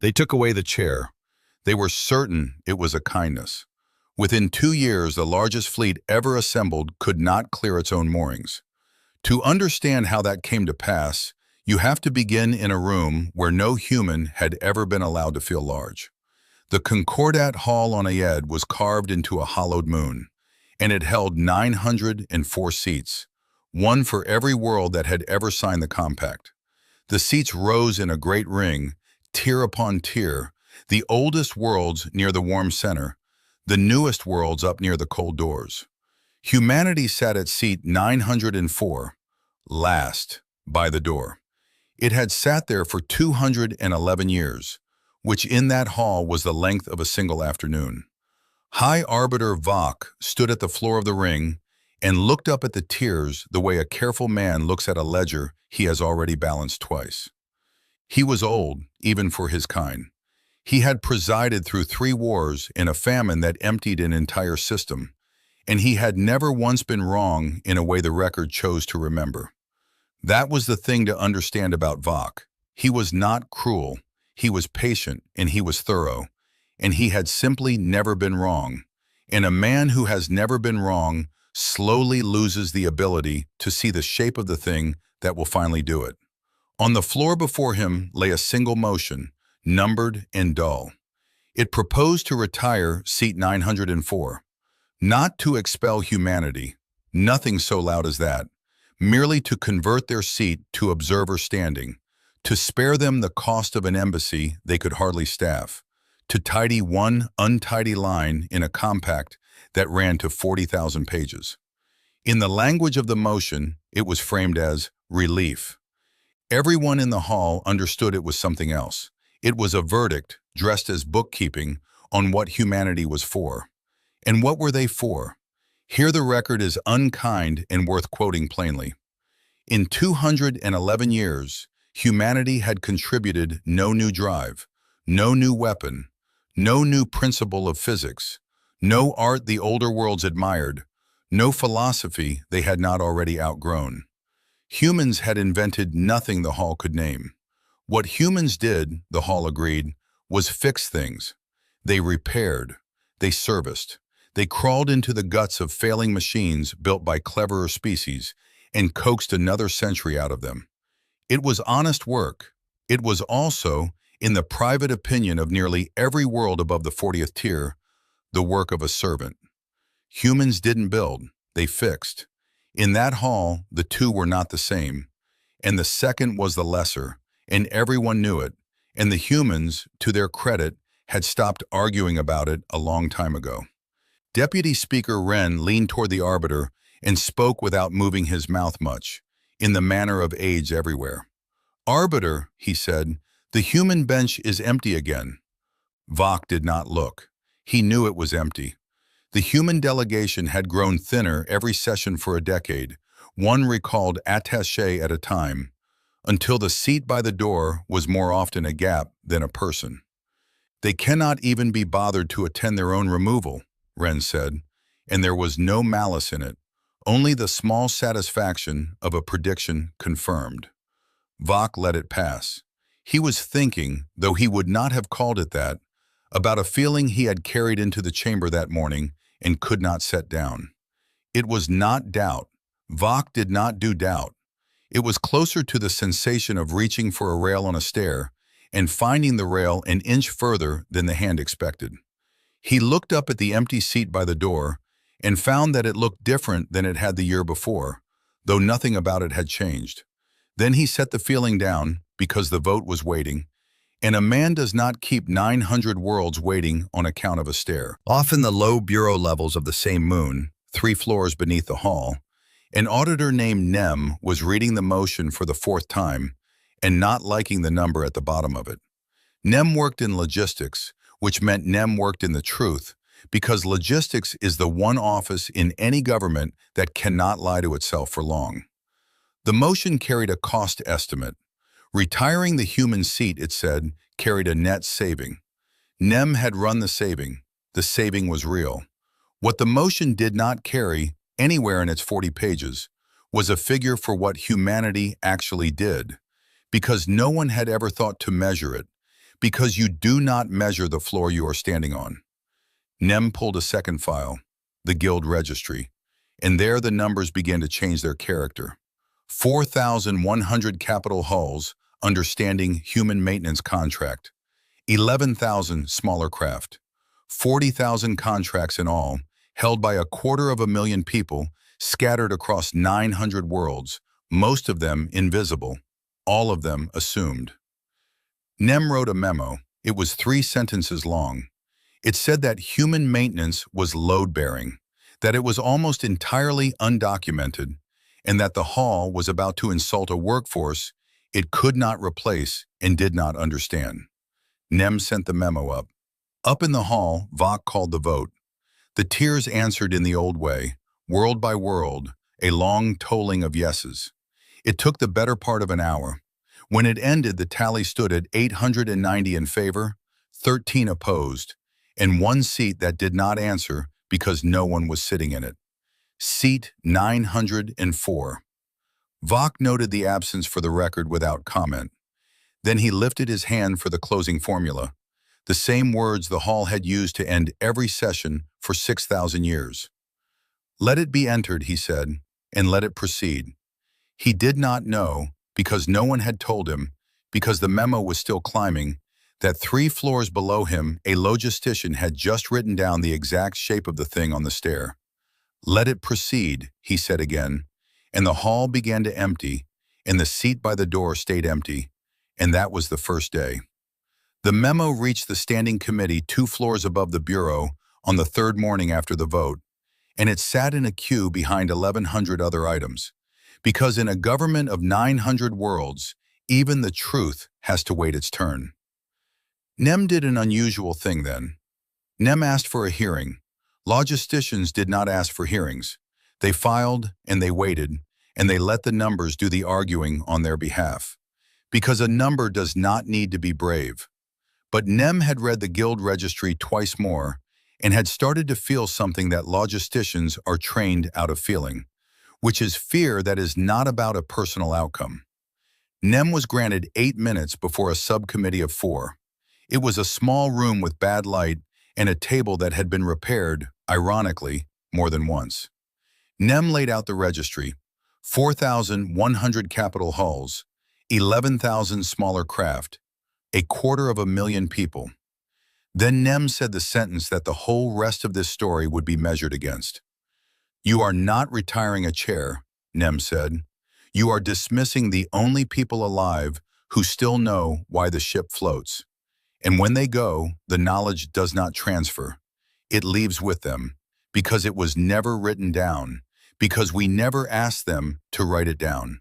They took away the chair. They were certain it was a kindness. Within 2 years, the largest fleet ever assembled could not clear its own moorings. To understand how that came to pass, you have to begin in a room where no human had ever been allowed to feel large. The Concordat Hall on Ayed was carved into a hollowed moon, and it held 904 seats, one for every world that had ever signed the compact. The seats rose in a great ring, tier upon tier, the oldest worlds near the warm center, the newest worlds up near the cold doors. Humanity sat at seat 904, last, by the door. It had sat there for 211 years, which in that hall was the length of a single afternoon. High Arbiter Vok stood at the floor of the ring and looked up at the tiers the way a careful man looks at a ledger he has already balanced twice. He was old, even for his kind. He had presided through 3 wars in a famine that emptied an entire system, and he had never once been wrong in a way the record chose to remember. That was the thing to understand about Vok. He was not cruel, he was patient, and he was thorough, and he had simply never been wrong. And a man who has never been wrong slowly loses the ability to see the shape of the thing that will finally do it. On the floor before him lay a single motion, numbered and dull. It proposed to retire seat 904, not to expel humanity, nothing so loud as that, merely to convert their seat to observer standing, to spare them the cost of an embassy they could hardly staff, to tidy one untidy line in a compact that ran to 40,000 pages. In the language of the motion, it was framed as relief. Everyone in the hall understood it was something else. It was a verdict, dressed as bookkeeping, on what humanity was for. And what were they for? Here the record is unkind and worth quoting plainly. In 211 years, humanity had contributed no new drive, no new weapon, no new principle of physics, no art the older worlds admired, no philosophy they had not already outgrown. Humans had invented nothing the hall could name. What humans did, the hall agreed, was fix things. They repaired, they serviced, they crawled into the guts of failing machines built by cleverer species and coaxed another century out of them. It was honest work. It was also, in the private opinion of nearly every world above the 40th tier, the work of a servant. Humans didn't build, they fixed. In that hall, the two were not the same, and the second was the lesser, and everyone knew it, and the humans, to their credit, had stopped arguing about it a long time ago. Deputy Speaker Wren leaned toward the arbiter and spoke without moving his mouth much, in the manner of age everywhere. "Arbiter," he said, "the human bench is empty again." Vok did not look. He knew it was empty. The human delegation had grown thinner every session for a decade, one recalled attaché at a time, until the seat by the door was more often a gap than a person. "They cannot even be bothered to attend their own removal," Wren said, and there was no malice in it, only the small satisfaction of a prediction confirmed. Vok let it pass. He was thinking, though he would not have called it that, about a feeling he had carried into the chamber that morning and could not set down. It was not doubt. Vok did not do doubt. It was closer to the sensation of reaching for a rail on a stair and finding the rail an inch further than the hand expected. He looked up at the empty seat by the door and found that it looked different than it had the year before, though nothing about it had changed. Then he set the feeling down, because the vote was waiting, and a man does not keep 900 worlds waiting on account of a stair. Off in the low bureau levels of the same moon, 3 floors beneath the hall, an auditor named Nem was reading the motion for the 4th time and not liking the number at the bottom of it. Nem worked in logistics, which meant Nem worked in the truth, because logistics is the one office in any government that cannot lie to itself for long. The motion carried a cost estimate. Retiring the human seat, it said, carried a net saving. Nem had run the saving. The saving was real. What the motion did not carry, anywhere in its 40 pages, was a figure for what humanity actually did, because no one had ever thought to measure it, Because you do not measure the floor you are standing on. Nem pulled a second file, the guild registry, and there the numbers began to change their character. 4,100 capital hulls under standing human maintenance contract, 11,000 smaller craft, 40,000 contracts in all, held by 250,000 people scattered across 900 worlds, most of them invisible, all of them assumed. Nem wrote a memo. It was 3 sentences long. It said that human maintenance was load-bearing, that it was almost entirely undocumented, and that the hall was about to insult a workforce it could not replace and did not understand. Nem sent the memo up. Up in the hall, Vok called the vote. The tiers answered in the old way, world by world, a long tolling of yeses. It took the better part of an hour. When it ended, the tally stood at 890 in favor, 13 opposed, and 1 seat that did not answer because no one was sitting in it. Seat 904. Vok noted the absence for the record without comment. Then he lifted his hand for the closing formula, the same words the hall had used to end every session for 6,000 years. Let it be entered, he said, and let it proceed. He did not know, because no one had told him, because the memo was still climbing, that 3 floors below him a logistician had just written down the exact shape of the thing on the stair. Let it proceed, he said again, and the hall began to empty, and the seat by the door stayed empty, and that was the first day. The memo reached the standing committee 2 floors above the bureau on the 3rd morning after the vote, and it sat in a queue behind 1,100 other items, because in a government of 900 worlds, even the truth has to wait its turn. Nem did an unusual thing then. Nem asked for a hearing. Logisticians did not ask for hearings. They filed, and they waited, and they let the numbers do the arguing on their behalf. Because a number does not need to be brave. But Nem had read the guild registry twice more, and had started to feel something that logisticians are trained out of feeling, which is fear that is not about a personal outcome. Nem was granted 8 minutes before a subcommittee of 4. It was a small room with bad light and a table that had been repaired, ironically, more than once. Nem laid out the registry, 4,100 capital hulls, 11,000 smaller craft, 250,000 people. Then Nem said the sentence that the whole rest of this story would be measured against. You are not retiring a chair, Nem said. You are dismissing the only people alive who still know why the ship floats. And when they go, the knowledge does not transfer. It leaves with them, because it was never written down, because we never asked them to write it down,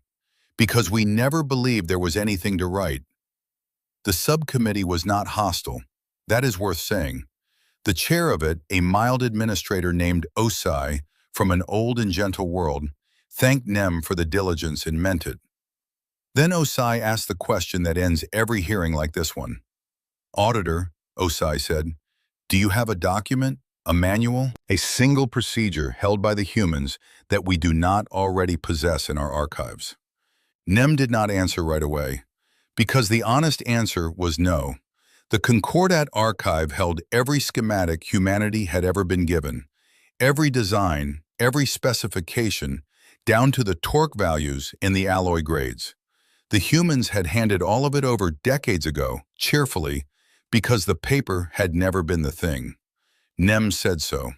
because we never believed there was anything to write. The subcommittee was not hostile. That is worth saying. The chair of it, a mild administrator named Osai from an old and gentle world, thanked Nem for the diligence and meant it. Then Osai asked the question that ends every hearing like this one. Auditor, Osai said, do you have a document, a manual, a single procedure held by the humans that we do not already possess in our archives? Nem did not answer right away, because the honest answer was no. The Concordat archive held every schematic humanity had ever been given, every design, every specification, down to the torque values and the alloy grades. The humans had handed all of it over decades ago, cheerfully, because the paper had never been the thing. Nem said so.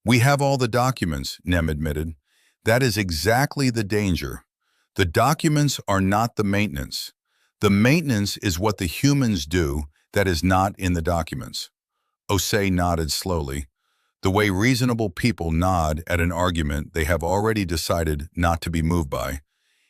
We have all the documents, Nem admitted. That is exactly the danger. The documents are not the maintenance. The maintenance is what the humans do that is not in the documents. Osei nodded slowly, the way reasonable people nod at an argument they have already decided not to be moved by,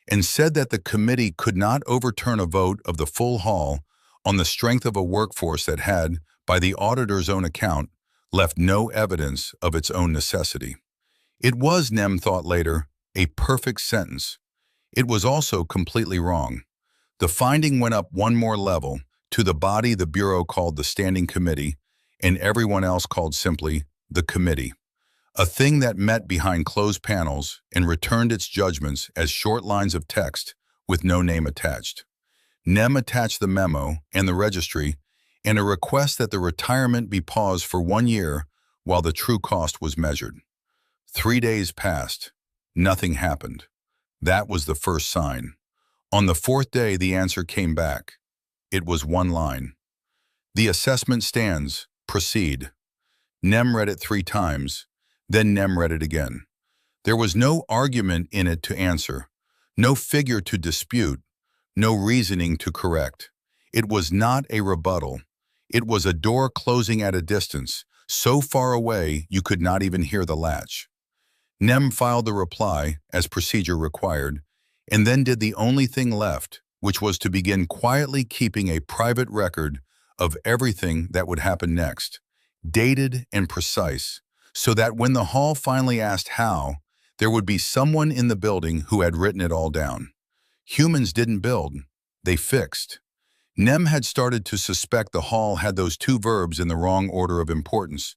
and said that the committee could not overturn a vote of the full hall on the strength of a workforce that had, by the auditor's own account, left no evidence of its own necessity. It was, Nem thought later, a perfect sentence. It was also completely wrong. The finding went up one more level, to the body the Bureau called the Standing Committee, and everyone else called simply the Committee. A thing that met behind closed panels and returned its judgments as short lines of text with no name attached. Nem attached the memo and the registry, and a request that the retirement be paused for 1 year while the true cost was measured. 3 days passed. Nothing happened. That was the first sign. On the fourth day, the answer came back. It was one line. The assessment stands. Proceed. Nem read it 3 times. Then Nem read it again. There was no argument in it to answer, no figure to dispute, no reasoning to correct. It was not a rebuttal. It was a door closing at a distance, so far away you could not even hear the latch. Nem filed the reply, as procedure required, and then did the only thing left, which was to begin quietly keeping a private record of everything that would happen next, dated and precise, so that when the hall finally asked how, there would be someone in the building who had written it all down. Humans didn't build, they fixed. Nem had started to suspect the hall had those 2 verbs in the wrong order of importance,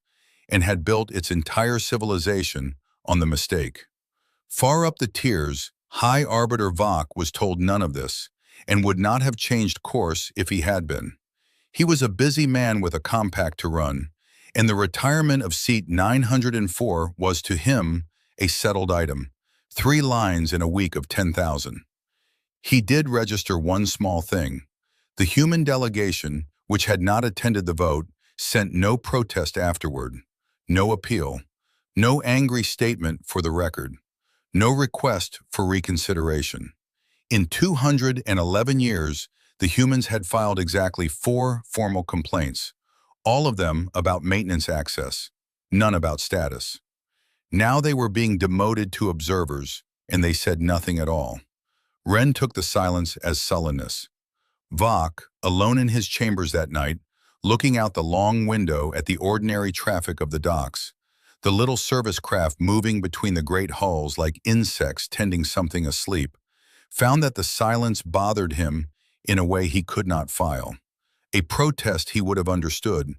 and had built its entire civilization on the mistake. Far up the tiers, High Arbiter Vach was told none of this, and would not have changed course if he had been. He was a busy man with a compact to run, and the retirement of seat 904 was to him a settled item, 3 lines in a week of 10,000. He did register one small thing. The human delegation, which had not attended the vote, sent no protest afterward, no appeal, no angry statement for the record, no request for reconsideration. In 211 years, the humans had filed exactly 4 formal complaints, all of them about maintenance access, none about status. Now they were being demoted to observers, and they said nothing at all. Wren took the silence as sullenness. Vach, alone in his chambers that night, looking out the long window at the ordinary traffic of the docks, the little service craft moving between the great hulls like insects tending something asleep, found that the silence bothered him in a way he could not file. A protest he would have understood.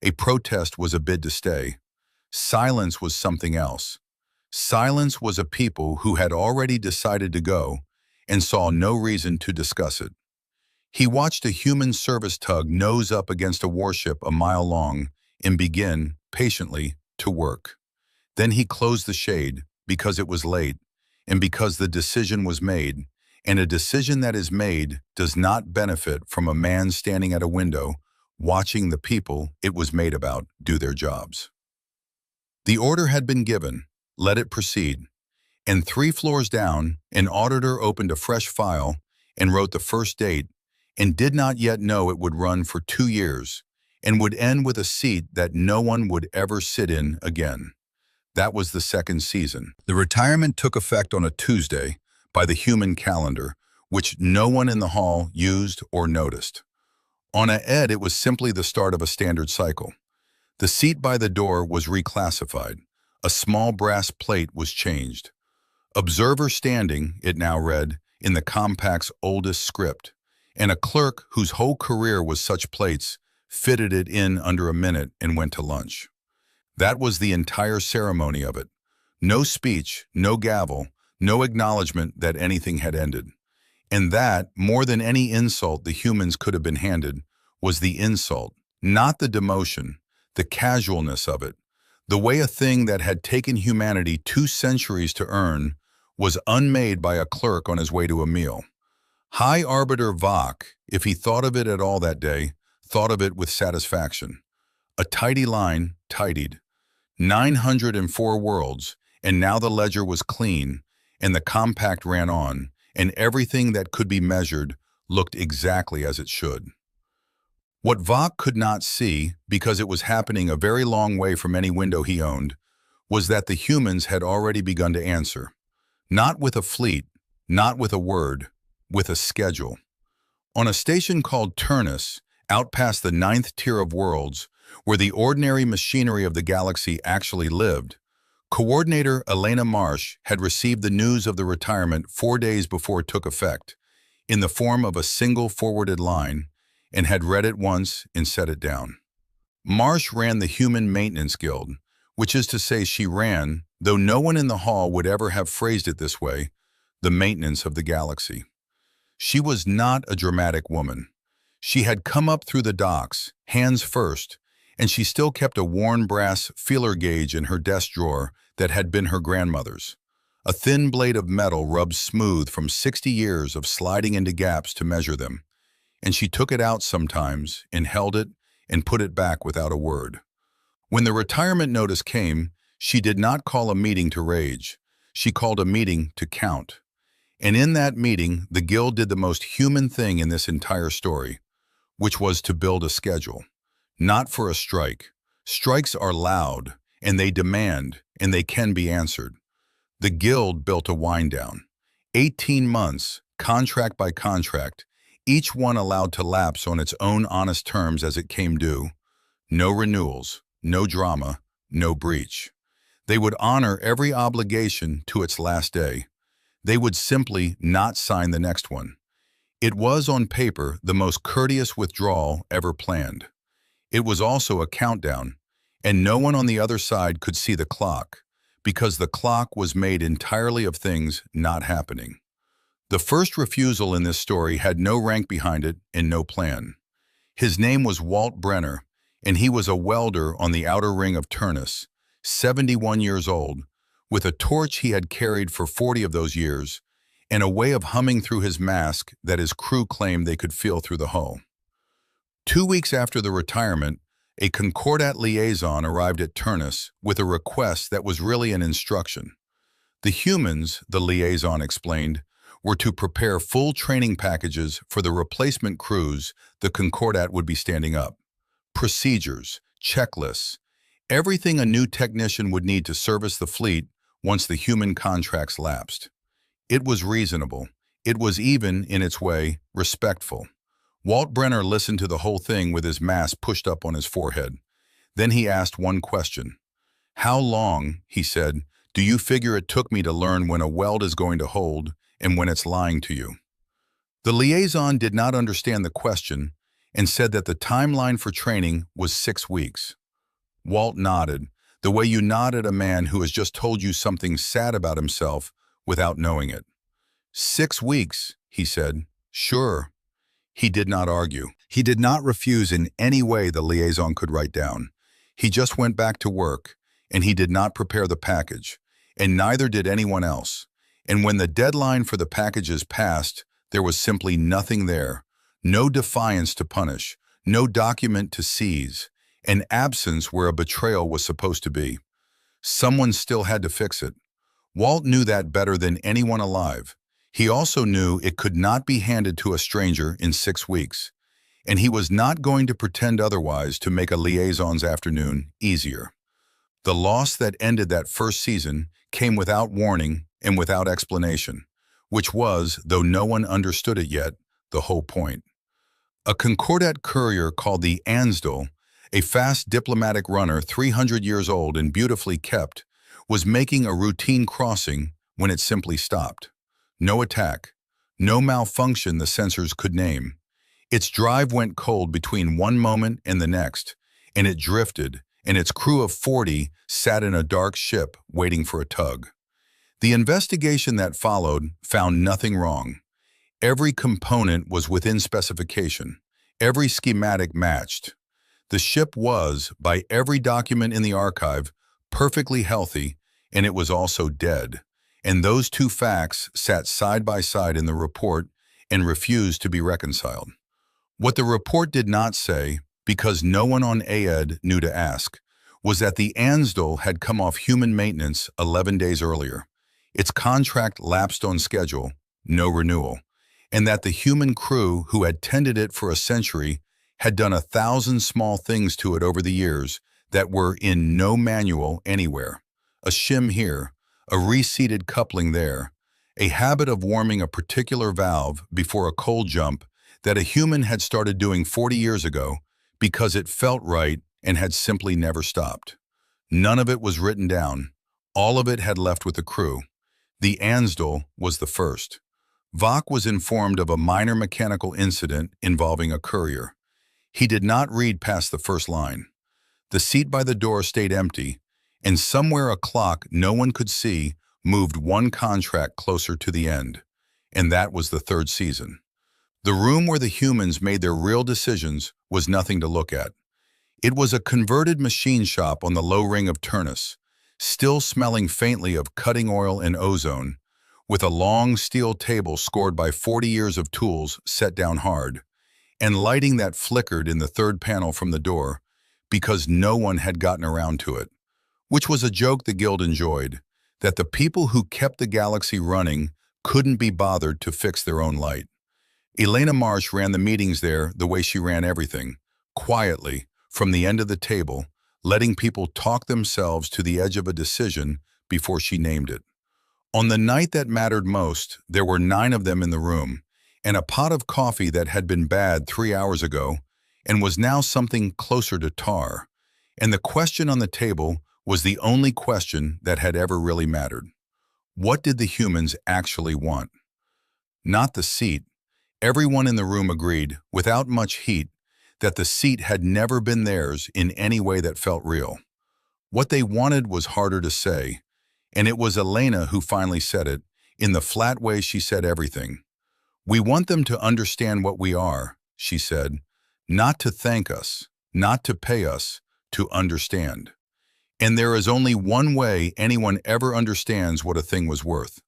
A protest was a bid to stay. Silence was something else. Silence was a people who had already decided to go and saw no reason to discuss it. He watched a human service tug nose up against a warship a mile long and begin, patiently, to work. Then he closed the shade because it was late and because the decision was made, and a decision that is made does not benefit from a man standing at a window watching the people it was made about do their jobs. The order had been given, let it proceed, and 3 floors down, an auditor opened a fresh file and wrote the first date and did not yet know it would run for 2 years and would end with a seat that no one would ever sit in again. That was the second season. The retirement took effect on a Tuesday by the human calendar, which no one in the hall used or noticed. On a Ed, it was simply the start of a standard cycle. The seat by the door was reclassified. A small brass plate was changed. Observer standing, it now read, in the compact's oldest script, and a clerk whose whole career was such plates fitted it in under a minute and went to lunch. That was the entire ceremony of it. No speech, no gavel, no acknowledgement that anything had ended. And that, more than any insult the humans could have been handed, was the insult, not the demotion, the casualness of it, the way a thing that had taken humanity 2 centuries to earn was unmade by a clerk on his way to a meal. High Arbiter Vach, if he thought of it at all that day, thought of it with satisfaction. A tidy line, tidied. 904 worlds, and now the ledger was clean, and the compact ran on, and everything that could be measured looked exactly as it should. What Vach could not see, because it was happening a very long way from any window he owned, was that the humans had already begun to answer. Not with a fleet, not with a word, with a schedule. On a station called Turnus, out past the 9th tier of worlds, where the ordinary machinery of the galaxy actually lived, Coordinator Elena Marsh had received the news of the retirement 4 days before it took effect, in the form of a single forwarded line, and had read it once and set it down. Marsh ran the Human Maintenance Guild, which is to say she ran, though no one in the hall would ever have phrased it this way, the maintenance of the galaxy. She was not a dramatic woman. She had come up through the docks, hands first, and she still kept a worn brass feeler gauge in her desk drawer that had been her grandmother's. A thin blade of metal rubbed smooth from 60 years of sliding into gaps to measure them, and she took it out sometimes and held it and put it back without a word. When the retirement notice came, she did not call a meeting to rage. She called a meeting to count. And in that meeting, the guild did the most human thing in this entire story, which was to build a schedule. Not for a strike. Strikes are loud, and they demand, and they can be answered. The guild built a wind-down. 18 months, contract by contract, each one allowed to lapse on its own honest terms as it came due. No renewals, no drama, no breach. They would honor every obligation to its last day. They would simply not sign the next one. It was, on paper, the most courteous withdrawal ever planned. It was also a countdown, and no one on the other side could see the clock, because the clock was made entirely of things not happening. The first refusal in this story had no rank behind it and no plan. His name was Walt Brenner, and he was a welder on the outer ring of Turnus, 71 years old, with a torch he had carried for 40 of those years, and a way of humming through his mask that his crew claimed they could feel through the hull. 2 weeks after the retirement, a Concordat liaison arrived at Turnus with a request that was really an instruction. The humans, the liaison explained, were to prepare full training packages for the replacement crews the Concordat would be standing up. Procedures, checklists, everything a new technician would need to service the fleet once the human contracts lapsed. It was reasonable. It was even, in its way, respectful. Walt Brenner listened to the whole thing with his mask pushed up on his forehead. Then he asked one question. "How long," he said, "do you figure it took me to learn when a weld is going to hold and when it's lying to you?" The liaison did not understand the question and said that the timeline for training was 6 weeks. Walt nodded, the way you nod at a man who has just told you something sad about himself without knowing it. 6 weeks, he said. Sure. He did not argue. He did not refuse in any way the liaison could write down. He just went back to work, and he did not prepare the package, and neither did anyone else. And when the deadline for the packages passed, there was simply nothing there. No defiance to punish, no document to seize, an absence where a betrayal was supposed to be. Someone still had to fix it. Walt knew that better than anyone alive. He also knew it could not be handed to a stranger in 6 weeks, and he was not going to pretend otherwise to make a liaison's afternoon easier. The loss that ended that first season came without warning and without explanation, which was, though no one understood it yet, the whole point. A Concordat courier called the Ansdell, a fast diplomatic runner 300 years old and beautifully kept, was making a routine crossing when it simply stopped. No attack, no malfunction the sensors could name. Its drive went cold between one moment and the next, and it drifted, and its crew of 40 sat in a dark ship waiting for a tug. The investigation that followed found nothing wrong. Every component was within specification. Every schematic matched. The ship was, by every document in the archive, perfectly healthy, and it was also dead. And those two facts sat side by side in the report and refused to be reconciled. What the report did not say, because no one on AED knew to ask, was that the Ansdell had come off human maintenance 11 days earlier. Its contract lapsed on schedule, no renewal, and that the human crew who had tended it for a century had done 1,000 small things to it over the years that were in no manual anywhere. A shim here, a reseated coupling there, a habit of warming a particular valve before a cold jump that a human had started doing 40 years ago because it felt right and had simply never stopped. None of it was written down. All of it had left with the crew. The Ansdell was the first. Vach was informed of a minor mechanical incident involving a courier. He did not read past the first line. The seat by the door stayed empty, and somewhere a clock no one could see moved one contract closer to the end, and that was the 3rd season. The room where the humans made their real decisions was nothing to look at. It was a converted machine shop on the low ring of Turnus, still smelling faintly of cutting oil and ozone, with a long steel table scored by 40 years of tools set down hard, and lighting that flickered in the third panel from the door because no one had gotten around to it, which was a joke the guild enjoyed, that the people who kept the galaxy running couldn't be bothered to fix their own light. Elena Marsh ran the meetings there the way she ran everything, quietly, from the end of the table, letting people talk themselves to the edge of a decision before she named it. On the night that mattered most, there were 9 of them in the room, and a pot of coffee that had been bad 3 hours ago and was now something closer to tar. And the question on the table was the only question that had ever really mattered. What did the humans actually want? Not the seat. Everyone in the room agreed, without much heat, that the seat had never been theirs in any way that felt real. What they wanted was harder to say, and it was Elena who finally said it, in the flat way she said everything. "We want them to understand what we are," she said, "not to thank us, not to pay us, to understand. And there is only one way anyone ever understands what a thing was worth.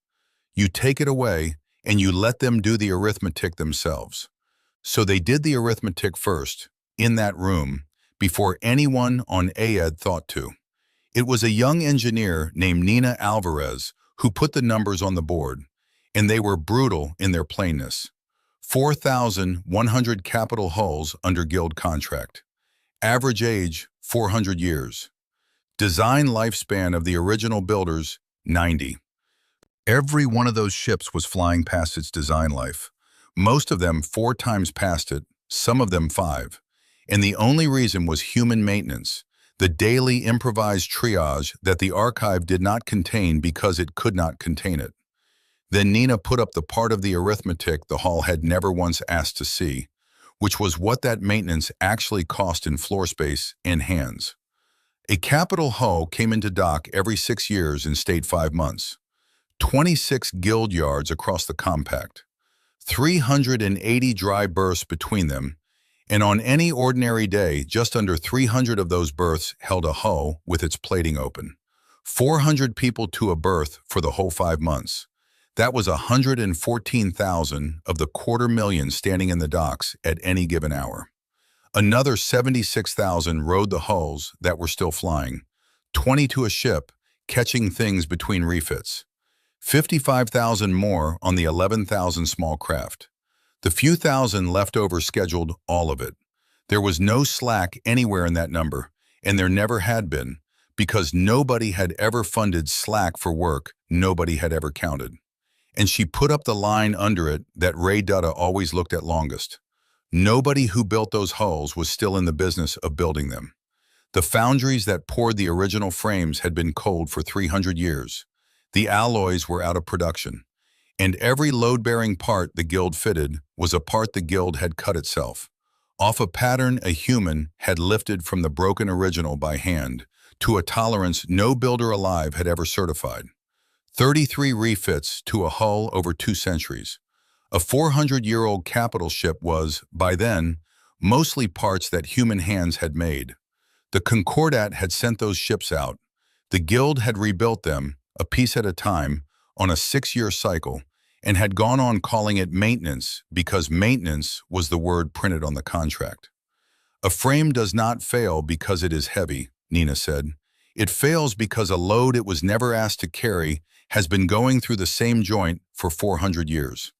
You take it away, and you let them do the arithmetic themselves." So they did the arithmetic first, in that room, before anyone on AED thought to. It was a young engineer named Nina Alvarez who put the numbers on the board, and they were brutal in their plainness. 4,100 capital hulls under guild contract. Average age, 400 years. Design lifespan of the original builders, 90. Every one of those ships was flying past its design life. Most of them 4 times past it, some of them 5. And the only reason was human maintenance, the daily improvised triage that the archive did not contain because it could not contain it. Then Nina put up the part of the arithmetic the hall had never once asked to see, which was what that maintenance actually cost in floor space and hands. A capital hull came into dock every 6 years and stayed 5 months. 26 guild yards across the compact. 380 dry berths between them, and on any ordinary day, just under 300 of those berths held a hull with its plating open. 400 people to a berth for the whole 5 months. That was 114,000 of the 250,000 standing in the docks at any given hour. Another 76,000 rode the hulls that were still flying, 20 to a ship, catching things between refits. 55,000 more on the 11,000 small craft. The few thousand left over scheduled all of it. There was no slack anywhere in that number, and there never had been, because nobody had ever funded slack for work nobody had ever counted. And she put up the line under it that Ray Dutta always looked at longest. Nobody who built those hulls was still in the business of building them. The foundries that poured the original frames had been cold for 300 years. The alloys were out of production, and every load-bearing part the guild fitted was a part the guild had cut itself, off a pattern a human had lifted from the broken original by hand to a tolerance no builder alive had ever certified. 33 refits to a hull over 2 centuries. A 400-year-old capital ship was, by then, mostly parts that human hands had made. The Concordat had sent those ships out. The guild had rebuilt them, a piece at a time, on a 6-year cycle, and had gone on calling it maintenance because maintenance was the word printed on the contract. "A frame does not fail because it is heavy," Nina said. "It fails because a load it was never asked to carry has been going through the same joint for 400 years.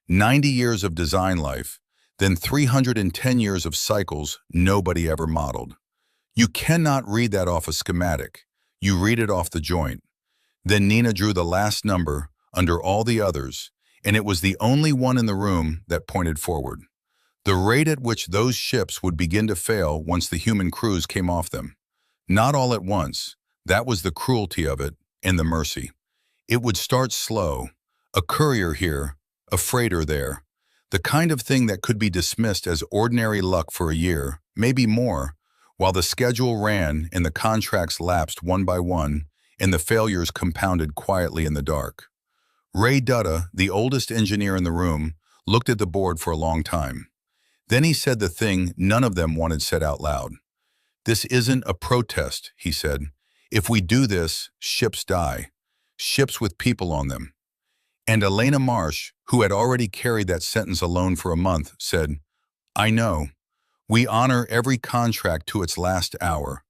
90 years of design life, then 310 years of cycles nobody ever modeled. You cannot read that off a schematic. You read it off the joint." Then Nina drew the last number under all the others, and it was the only one in the room that pointed forward. The rate at which those ships would begin to fail once the human crews came off them. Not all at once. That was the cruelty of it and the mercy. It would start slow, a courier here, a freighter there, the kind of thing that could be dismissed as ordinary luck for a year, maybe more, while the schedule ran and the contracts lapsed one by one, and the failures compounded quietly in the dark. Ray Dutta, the oldest engineer in the room, looked at the board for a long time. Then he said the thing none of them wanted said out loud. "This isn't a protest," he said. "If we do this, ships die. Ships with people on them." And Elena Marsh, who had already carried that sentence alone for a month, said, "I know. We honor every contract to its last hour.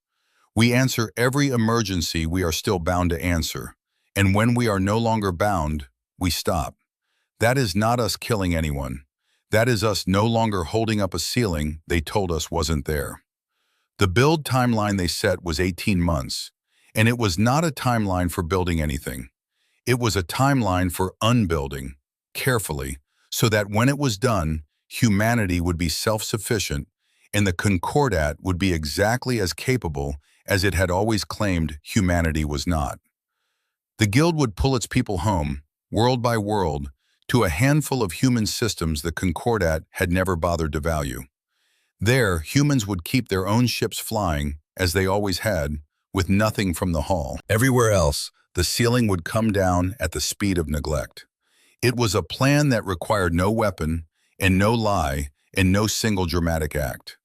We answer every emergency we are still bound to answer. And when we are no longer bound, we stop. That is not us killing anyone. That is us no longer holding up a ceiling they told us wasn't there." The build timeline they set was 18 months, and it was not a timeline for building anything. It was a timeline for unbuilding, carefully, so that when it was done, humanity would be self-sufficient and the Concordat would be exactly as capable as it had always claimed humanity was not. The Guild would pull its people home, world by world, to a handful of human systems the Concordat had never bothered to value. There, humans would keep their own ships flying, as they always had, with nothing from the hull. Everywhere else, the ceiling would come down at the speed of neglect. It was a plan that required no weapon, and no lie, and no single dramatic act.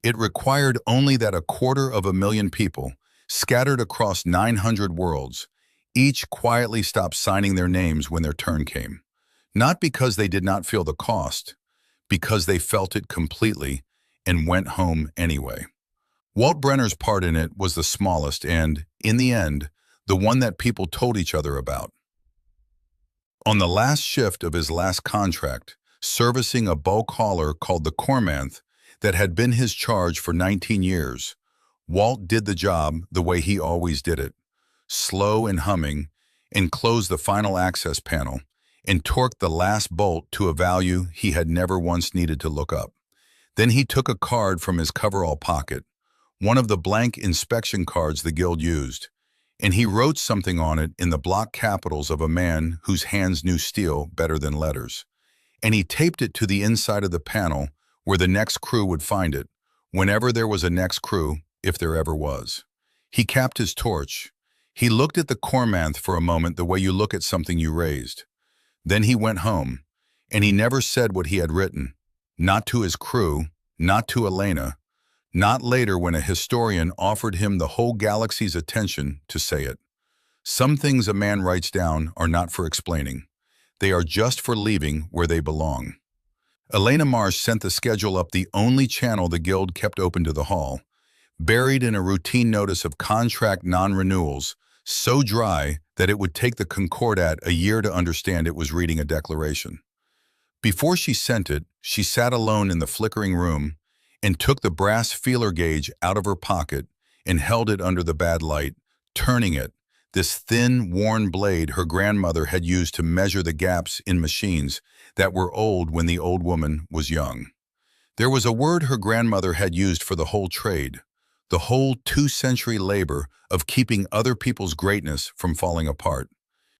It required only that 250,000 people, scattered across 900 worlds, each quietly stop signing their names when their turn came. Not because they did not feel the cost, because they felt it completely and went home anyway. Walt Brenner's part in it was the smallest and, in the end, the one that people told each other about. On the last shift of his last contract, servicing a bulk hauler called the Cormanth that had been his charge for 19 years, Walt did the job the way he always did it, slow and humming, and closed the final access panel, and torqued the last bolt to a value he had never once needed to look up. Then he took a card from his coverall pocket, one of the blank inspection cards the Guild used, and he wrote something on it in the block capitals of a man whose hands knew steel better than letters. And he taped it to the inside of the panel where the next crew would find it, whenever there was a next crew, if there ever was. He capped his torch. He looked at the Cormanth for a moment the way you look at something you raised. Then he went home, and he never said what he had written, not to his crew, not to Elena, not later when a historian offered him the whole galaxy's attention to say it. Some things a man writes down are not for explaining. They are just for leaving where they belong. Elena Marsh sent the schedule up the only channel the Guild kept open to the hall, buried in a routine notice of contract non-renewals, so dry that it would take the Concordat a year to understand it was reading a declaration. Before she sent it, she sat alone in the flickering room and took the brass feeler gauge out of her pocket and held it under the bad light, turning it, this thin, worn blade her grandmother had used to measure the gaps in machines that were old when the old woman was young. There was a word her grandmother had used for the whole trade, the whole 2-century labor of keeping other people's greatness from falling apart.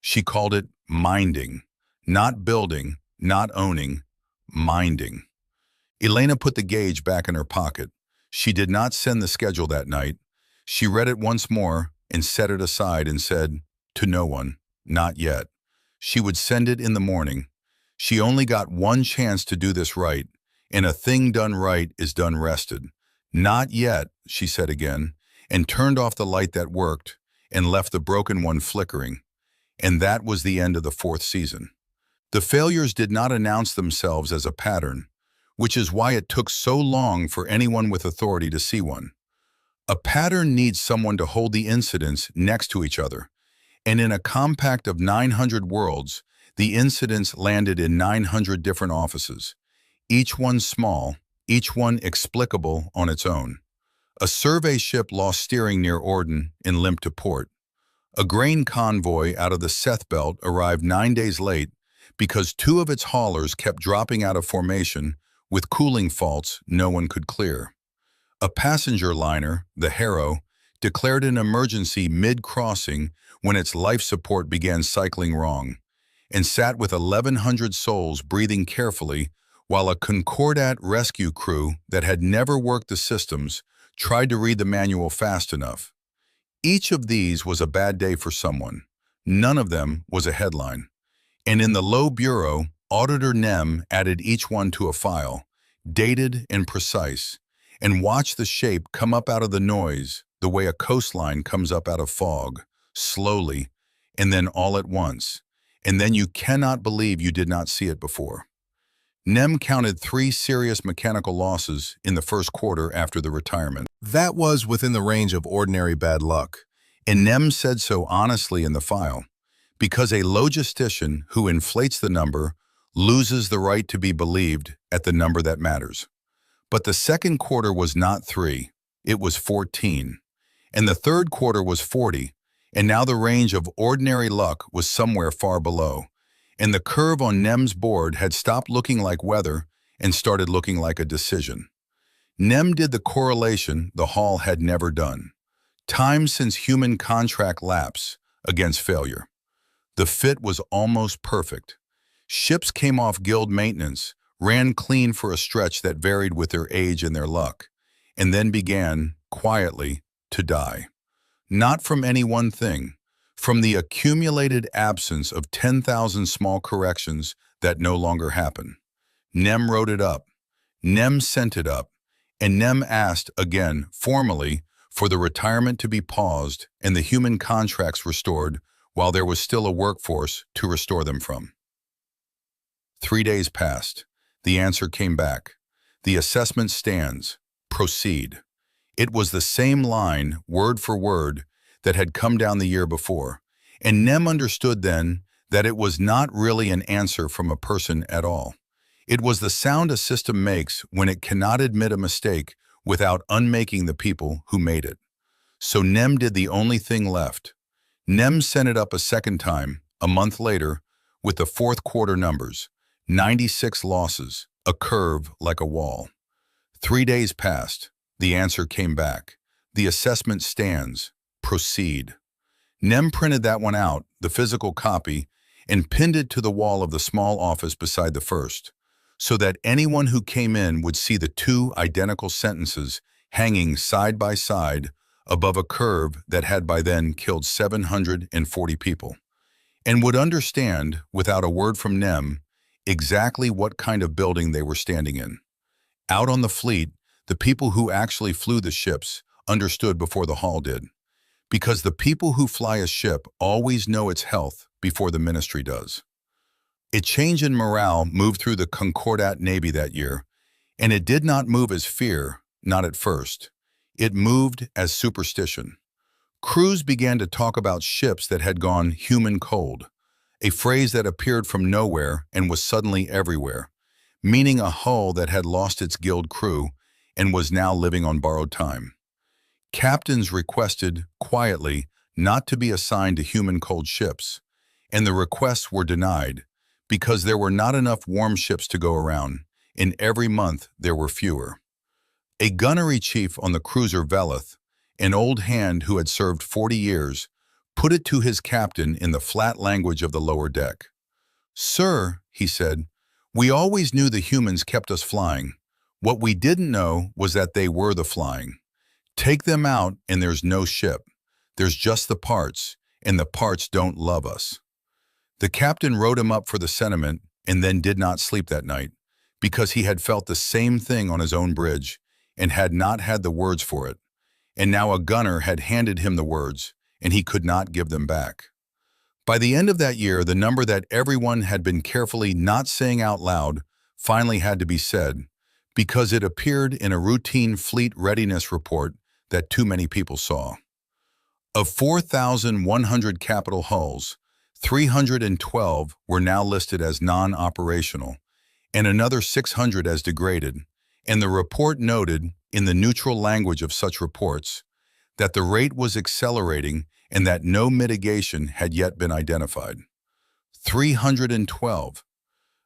She called it minding, not building, not owning, minding. Elena put the gauge back in her pocket. She did not send the schedule that night. She read it once more and set it aside and said, to no one, not yet. She would send it in the morning. She only got one chance to do this right, and a thing done right is done rested. Not yet, she said again, and turned off the light that worked and left the broken one flickering. And that was the end of the 4th season. The failures did not announce themselves as a pattern, which is why it took so long for anyone with authority to see one. A pattern needs someone to hold the incidents next to each other, and in a compact of 900 worlds, the incidents landed in 900 different offices, each one small, each one explicable on its own. A survey ship lost steering near Orden and limped to port. A grain convoy out of the Seth Belt arrived 9 days late because 2 of its haulers kept dropping out of formation with cooling faults no one could clear. A passenger liner, the Harrow, declared an emergency mid-crossing when its life support began cycling wrong, and sat with 1,100 souls breathing carefully while a Concordat rescue crew that had never worked the systems tried to read the manual fast enough. Each of these was a bad day for someone. None of them was a headline. And in the low bureau, Auditor Nem added each one to a file, dated and precise, and watched the shape come up out of the noise the way a coastline comes up out of fog, slowly, and then all at once, and then you cannot believe you did not see it before. Nem counted 3 serious mechanical losses in the first quarter after the retirement. That was within the range of ordinary bad luck, and Nem said so honestly in the file, because a logistician who inflates the number loses the right to be believed at the number that matters. But the second quarter was not 3, it was 14, and the third quarter was 40, and now the range of ordinary luck was somewhere far below, and the curve on Nem's board had stopped looking like weather and started looking like a decision. Nem did the correlation the Hall had never done. Time since human contract lapse against failure. The fit was almost perfect. Ships came off guild maintenance, ran clean for a stretch that varied with their age and their luck, and then began, quietly, to die. Not from any one thing, from the accumulated absence of 10,000 small corrections that no longer happen. Nem wrote it up, Nem sent it up, and Nem asked again, formally, for the retirement to be paused and the human contracts restored while there was still a workforce to restore them from. 3 days passed. The answer came back. The assessment stands. Proceed. It was the same line, word for word, that had come down the year before, and Nem understood then that it was not really an answer from a person at all. It was the sound a system makes when it cannot admit a mistake without unmaking the people who made it. So Nem did the only thing left. Nem sent it up a second time, a month later, with the fourth quarter numbers, 96 losses, a curve like a wall. 3 days passed. The answer came back. The assessment stands. Proceed. Nem printed that one out, the physical copy, and pinned it to the wall of the small office beside the first, so that anyone who came in would see the 2 identical sentences hanging side by side above a curve that had by then killed 740 people, and would understand, without a word from Nem, exactly what kind of building they were standing in. Out on the fleet, the people who actually flew the ships understood before the Hall did, because the people who fly a ship always know its health before the ministry does. A change in morale moved through the Concordat Navy that year, and it did not move as fear, not at first. It moved as superstition. Crews began to talk about ships that had gone human cold, a phrase that appeared from nowhere and was suddenly everywhere, meaning a hull that had lost its guild crew and was now living on borrowed time. Captains requested, quietly, not to be assigned to human cold ships, and the requests were denied because there were not enough warm ships to go around, and every month there were fewer. A gunnery chief on the cruiser Velith, an old hand who had served 40 years, put it to his captain in the flat language of the lower deck. "Sir," he said, "we always knew the humans kept us flying. What we didn't know was that they were the flying. Take them out and there's no ship. There's just the parts, and the parts don't love us." The captain wrote him up for the sentiment and then did not sleep that night, because he had felt the same thing on his own bridge and had not had the words for it. And now a gunner had handed him the words, and he could not give them back. By the end of that year, the number that everyone had been carefully not saying out loud finally had to be said, because it appeared in a routine fleet readiness report that too many people saw. Of 4,100 capital hulls, 312 were now listed as non-operational, and another 600 as degraded, and the report noted, in the neutral language of such reports, that the rate was accelerating and that no mitigation had yet been identified. 312.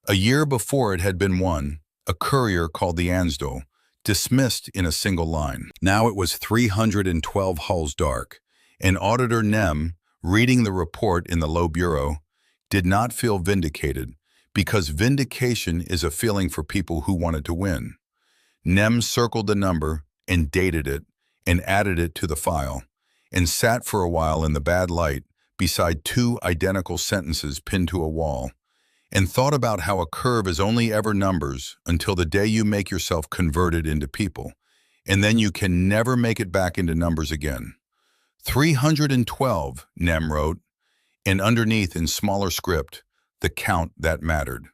A year before it had been one, a courier called the Ansdell, dismissed in a single line. Now it was 312 hulls dark, and Auditor Nem, reading the report in the low bureau, did not feel vindicated, because vindication is a feeling for people who wanted to win. Nem circled the number and dated it and added it to the file, and sat for a while in the bad light beside 2 identical sentences pinned to a wall, and thought about how a curve is only ever numbers until the day you make yourself converted into people, and then you can never make it back into numbers again. 312, Nem wrote, and underneath in smaller script, the count that mattered.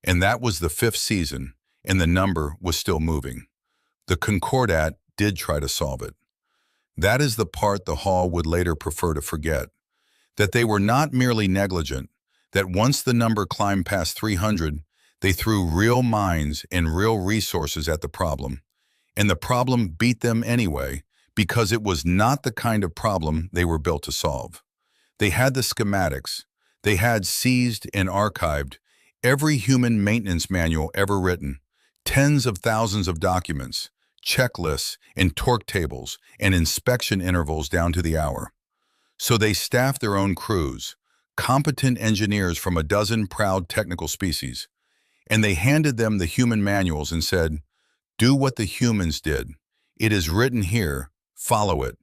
And that was the fifth season, and the number was still moving. The Concordat did try to solve it. That is the part the Hall would later prefer to forget, that they were not merely negligent, that once the number climbed past 300, they threw real minds and real resources at the problem. And the problem beat them anyway, because it was not the kind of problem they were built to solve. They had the schematics. They had seized and archived every human maintenance manual ever written, tens of thousands of documents, checklists and torque tables and inspection intervals down to the hour. So they staffed their own crews, competent engineers from a dozen proud technical species, and they handed them the human manuals and said, "Do what the humans did. It is written here. Follow it."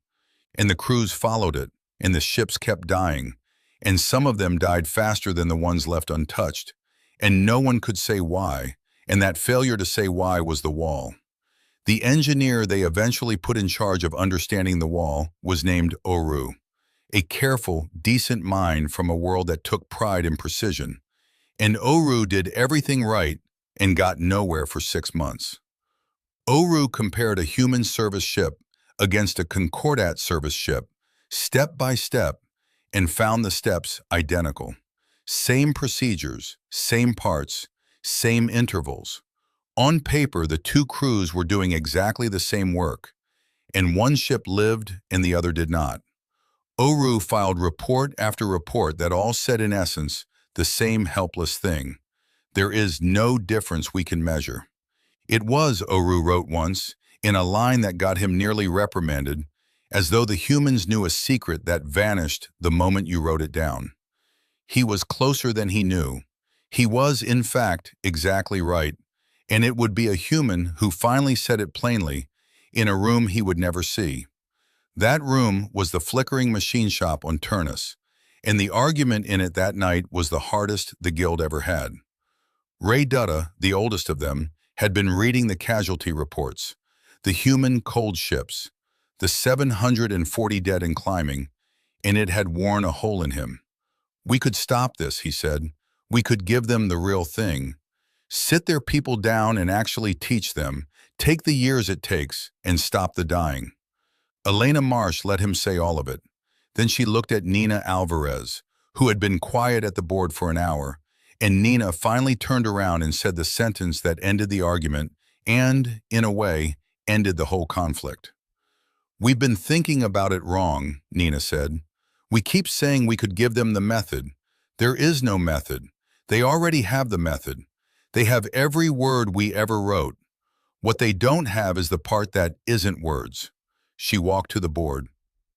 And the crews followed it, and the ships kept dying, and some of them died faster than the ones left untouched, and no one could say why, and that failure to say why was the wall. The engineer they eventually put in charge of understanding the wall was named Oru, a careful, decent mind from a world that took pride in precision. And Oru did everything right and got nowhere for 6 months. Oru compared a human service ship against a Concordat service ship, step by step, and found the steps identical. Same procedures, same parts, same intervals. On paper, the two crews were doing exactly the same work, and one ship lived and the other did not. Oru filed report after report that all said in essence the same helpless thing. There is no difference we can measure. It was, Oru wrote once, in a line that got him nearly reprimanded, as though the humans knew a secret that vanished the moment you wrote it down. He was closer than he knew. He was, in fact, exactly right, and it would be a human who finally said it plainly, in a room he would never see. That room was the flickering machine shop on Turnus, and the argument in it that night was the hardest the guild ever had. Ray Dutta, the oldest of them, had been reading the casualty reports, the human cold ships, the 740 dead and climbing, and it had worn a hole in him. "We could stop this," he said. "We could give them the real thing. Sit their people down and actually teach them, take the years it takes, and stop the dying." Elena Marsh let him say all of it. Then she looked at Nina Alvarez, who had been quiet at the board for an hour, and Nina finally turned around and said the sentence that ended the argument and, in a way, ended the whole conflict. "We've been thinking about it wrong," Nina said. "We keep saying we could give them the method. There is no method. They already have the method. They have every word we ever wrote. What they don't have is the part that isn't words." She walked to the board.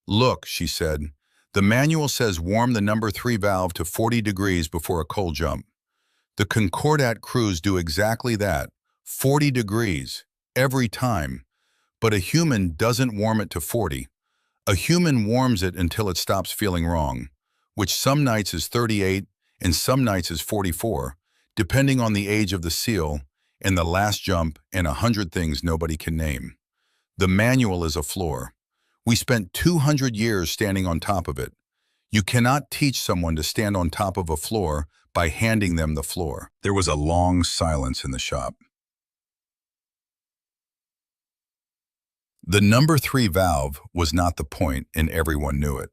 "Look," she said, "the manual says warm the number 3 valve to 40 degrees before a cold jump. The Concordat crews do exactly that, 40 degrees, every time. But a human doesn't warm it to 40. A human warms it until it stops feeling wrong, which some nights is 38 and some nights is 44, depending on the age of the seal and the last jump and 100 things nobody can name. The manual is a floor. We spent 200 years standing on top of it. You cannot teach someone to stand on top of a floor by handing them the floor." There was a long silence in the shop. The number 3 valve was not the point, and everyone knew it.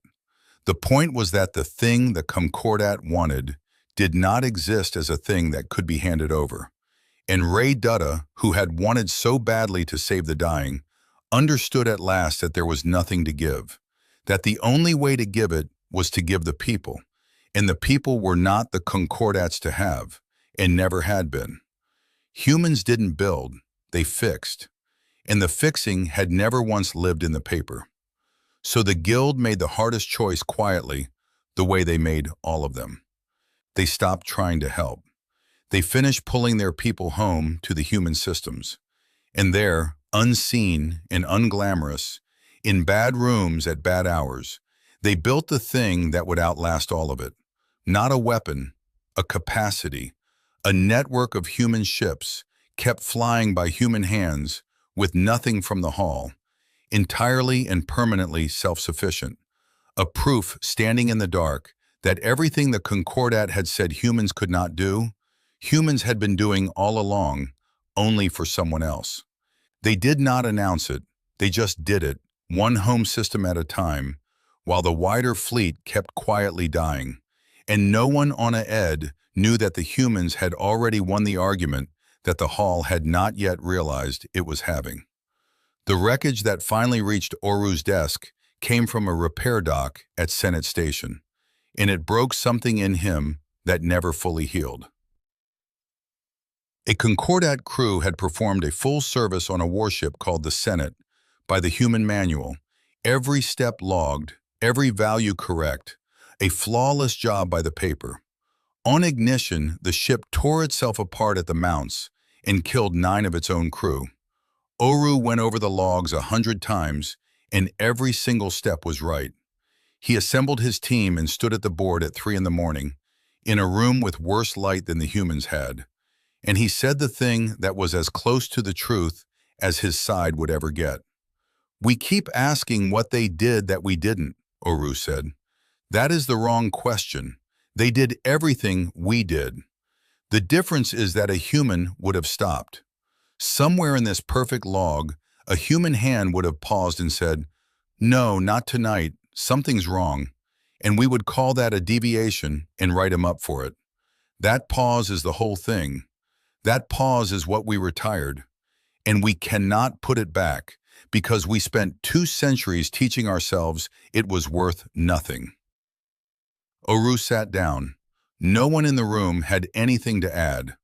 The point was that the thing the Concordat wanted did not exist as a thing that could be handed over. And Ray Dutta, who had wanted so badly to save the dying, understood at last that there was nothing to give, that the only way to give it was to give the people, and the people were not the Concordats to have, and never had been. Humans didn't build, they fixed, and the fixing had never once lived in the paper. So the guild made the hardest choice quietly, the way they made all of them. They stopped trying to help. They finished pulling their people home to the human systems, and there, unseen and unglamorous, in bad rooms at bad hours, they built the thing that would outlast all of it. Not a weapon, a capacity, a network of human ships kept flying by human hands with nothing from the hull, entirely and permanently self-sufficient. A proof standing in the dark that everything the Concordat had said humans could not do, humans had been doing all along, only for someone else. They did not announce it, they just did it, one home system at a time, while the wider fleet kept quietly dying. And no one on Ed knew that the humans had already won the argument that the Hall had not yet realized it was having. The wreckage that finally reached Oru's desk came from a repair dock at Senate Station, and it broke something in him that never fully healed. A Concordat crew had performed a full service on a warship called the Senate by the human manual, every step logged, every value correct, a flawless job by the paper. On ignition, the ship tore itself apart at the mounts and killed 9 of its own crew. Oru went over the logs 100 times, and every single step was right. He assembled his team and stood at the board at 3 in the morning, in a room with worse light than the humans had. And he said the thing that was as close to the truth as his side would ever get. "We keep asking what they did that we didn't," Oru said. "That is the wrong question. They did everything we did. The difference is that a human would have stopped. Somewhere in this perfect log, a human hand would have paused and said, 'No, not tonight, something's wrong,' and we would call that a deviation and write him up for it. That pause is the whole thing. That pause is what we retired, and we cannot put it back because we spent 2 centuries teaching ourselves it was worth nothing." Oru sat down. No one in the room had anything to add.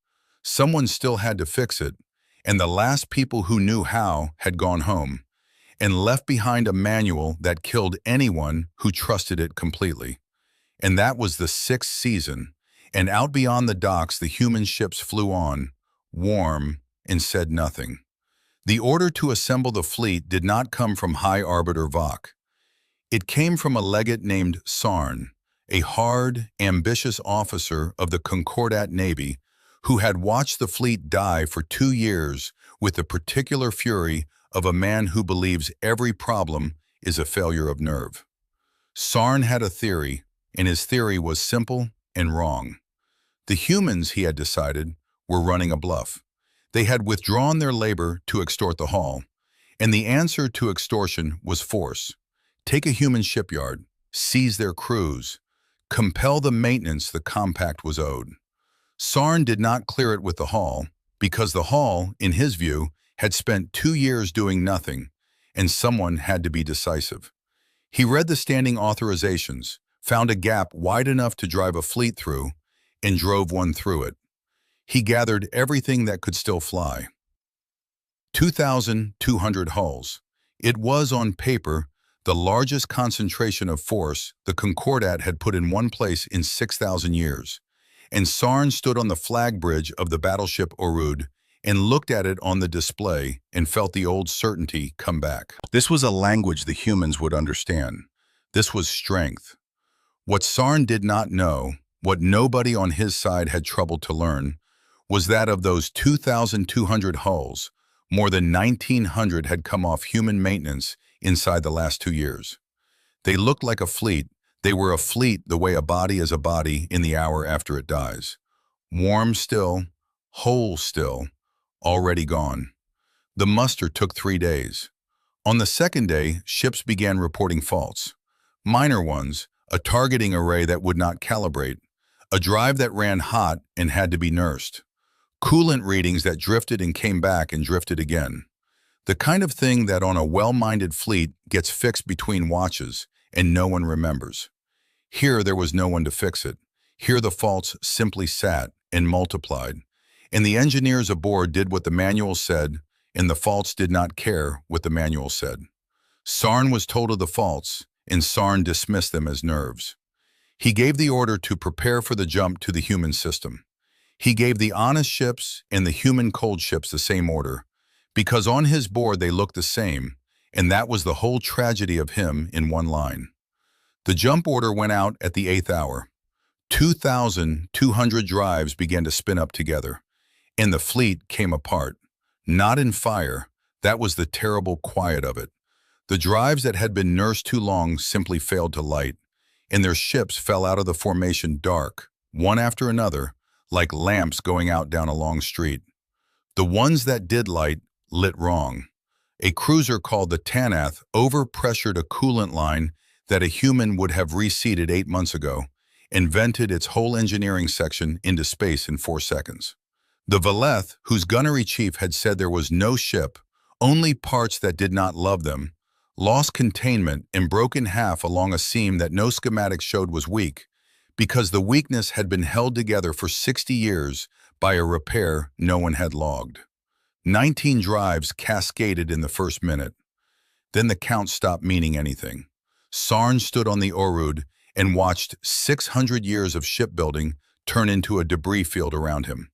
Someone still had to fix it, and the last people who knew how had gone home, and left behind a manual that killed anyone who trusted it completely. And that was the 6th season, and out beyond the docks the human ships flew on, warm, and said nothing. The order to assemble the fleet did not come from High Arbiter Vok. It came from a legate named Sarn, a hard, ambitious officer of the Concordat Navy who had watched the fleet die for 2 years with the particular fury of a man who believes every problem is a failure of nerve. Sarn had a theory, and his theory was simple and wrong. The humans, he had decided, were running a bluff. They had withdrawn their labor to extort the Hall, and the answer to extortion was force. Take a human shipyard, seize their crews, compel the maintenance the compact was owed. Sarn did not clear it with the Hall, because the Hall, in his view, had spent 2 years doing nothing, and someone had to be decisive. He read the standing authorizations, found a gap wide enough to drive a fleet through, and drove one through it. He gathered everything that could still fly. 2,200 hulls. It was, on paper, the largest concentration of force the Concordat had put in one place in 6,000 years, and Sarn stood on the flag bridge of the battleship Orud and looked at it on the display and felt the old certainty come back. This was a language the humans would understand. This was strength. What Sarn did not know, what nobody on his side had trouble to learn, was that of those 2,200 hulls, more than 1,900 had come off human maintenance inside the last 2 years. They looked like a fleet. They were a fleet the way a body is a body in the hour after it dies. Warm still, whole still, already gone. The muster took 3 days. On the 2nd day, ships began reporting faults. Minor ones, a targeting array that would not calibrate, a drive that ran hot and had to be nursed, coolant readings that drifted and came back and drifted again. The kind of thing that on a well-minded fleet gets fixed between watches and no one remembers. Here there was no one to fix it. Here the faults simply sat and multiplied, and the engineers aboard did what the manual said, and the faults did not care what the manual said. Sarn was told of the faults, and Sarn dismissed them as nerves. He gave the order to prepare for the jump to the human system. He gave the honest ships and the human cold ships the same order, because on his board they looked the same, and that was the whole tragedy of him in one line. The jump order went out at the 8th hour. 2,200 drives began to spin up together, and the fleet came apart. Not in fire, that was the terrible quiet of it. The drives that had been nursed too long simply failed to light, and their ships fell out of the formation dark, one after another, like lamps going out down a long street. The ones that did light lit wrong. A cruiser called the Tanath overpressured a coolant line that a human would have reseated 8 months ago, and vented its whole engineering section into space in 4 seconds. The Valeth, whose gunnery chief had said there was no ship, only parts that did not love them, lost containment and broke in half along a seam that no schematic showed was weak, because the weakness had been held together for 60 years by a repair no one had logged. 19 drives cascaded in the first minute. Then the count stopped meaning anything. Sarn stood on the Orud and watched 600 years of shipbuilding turn into a debris field around him.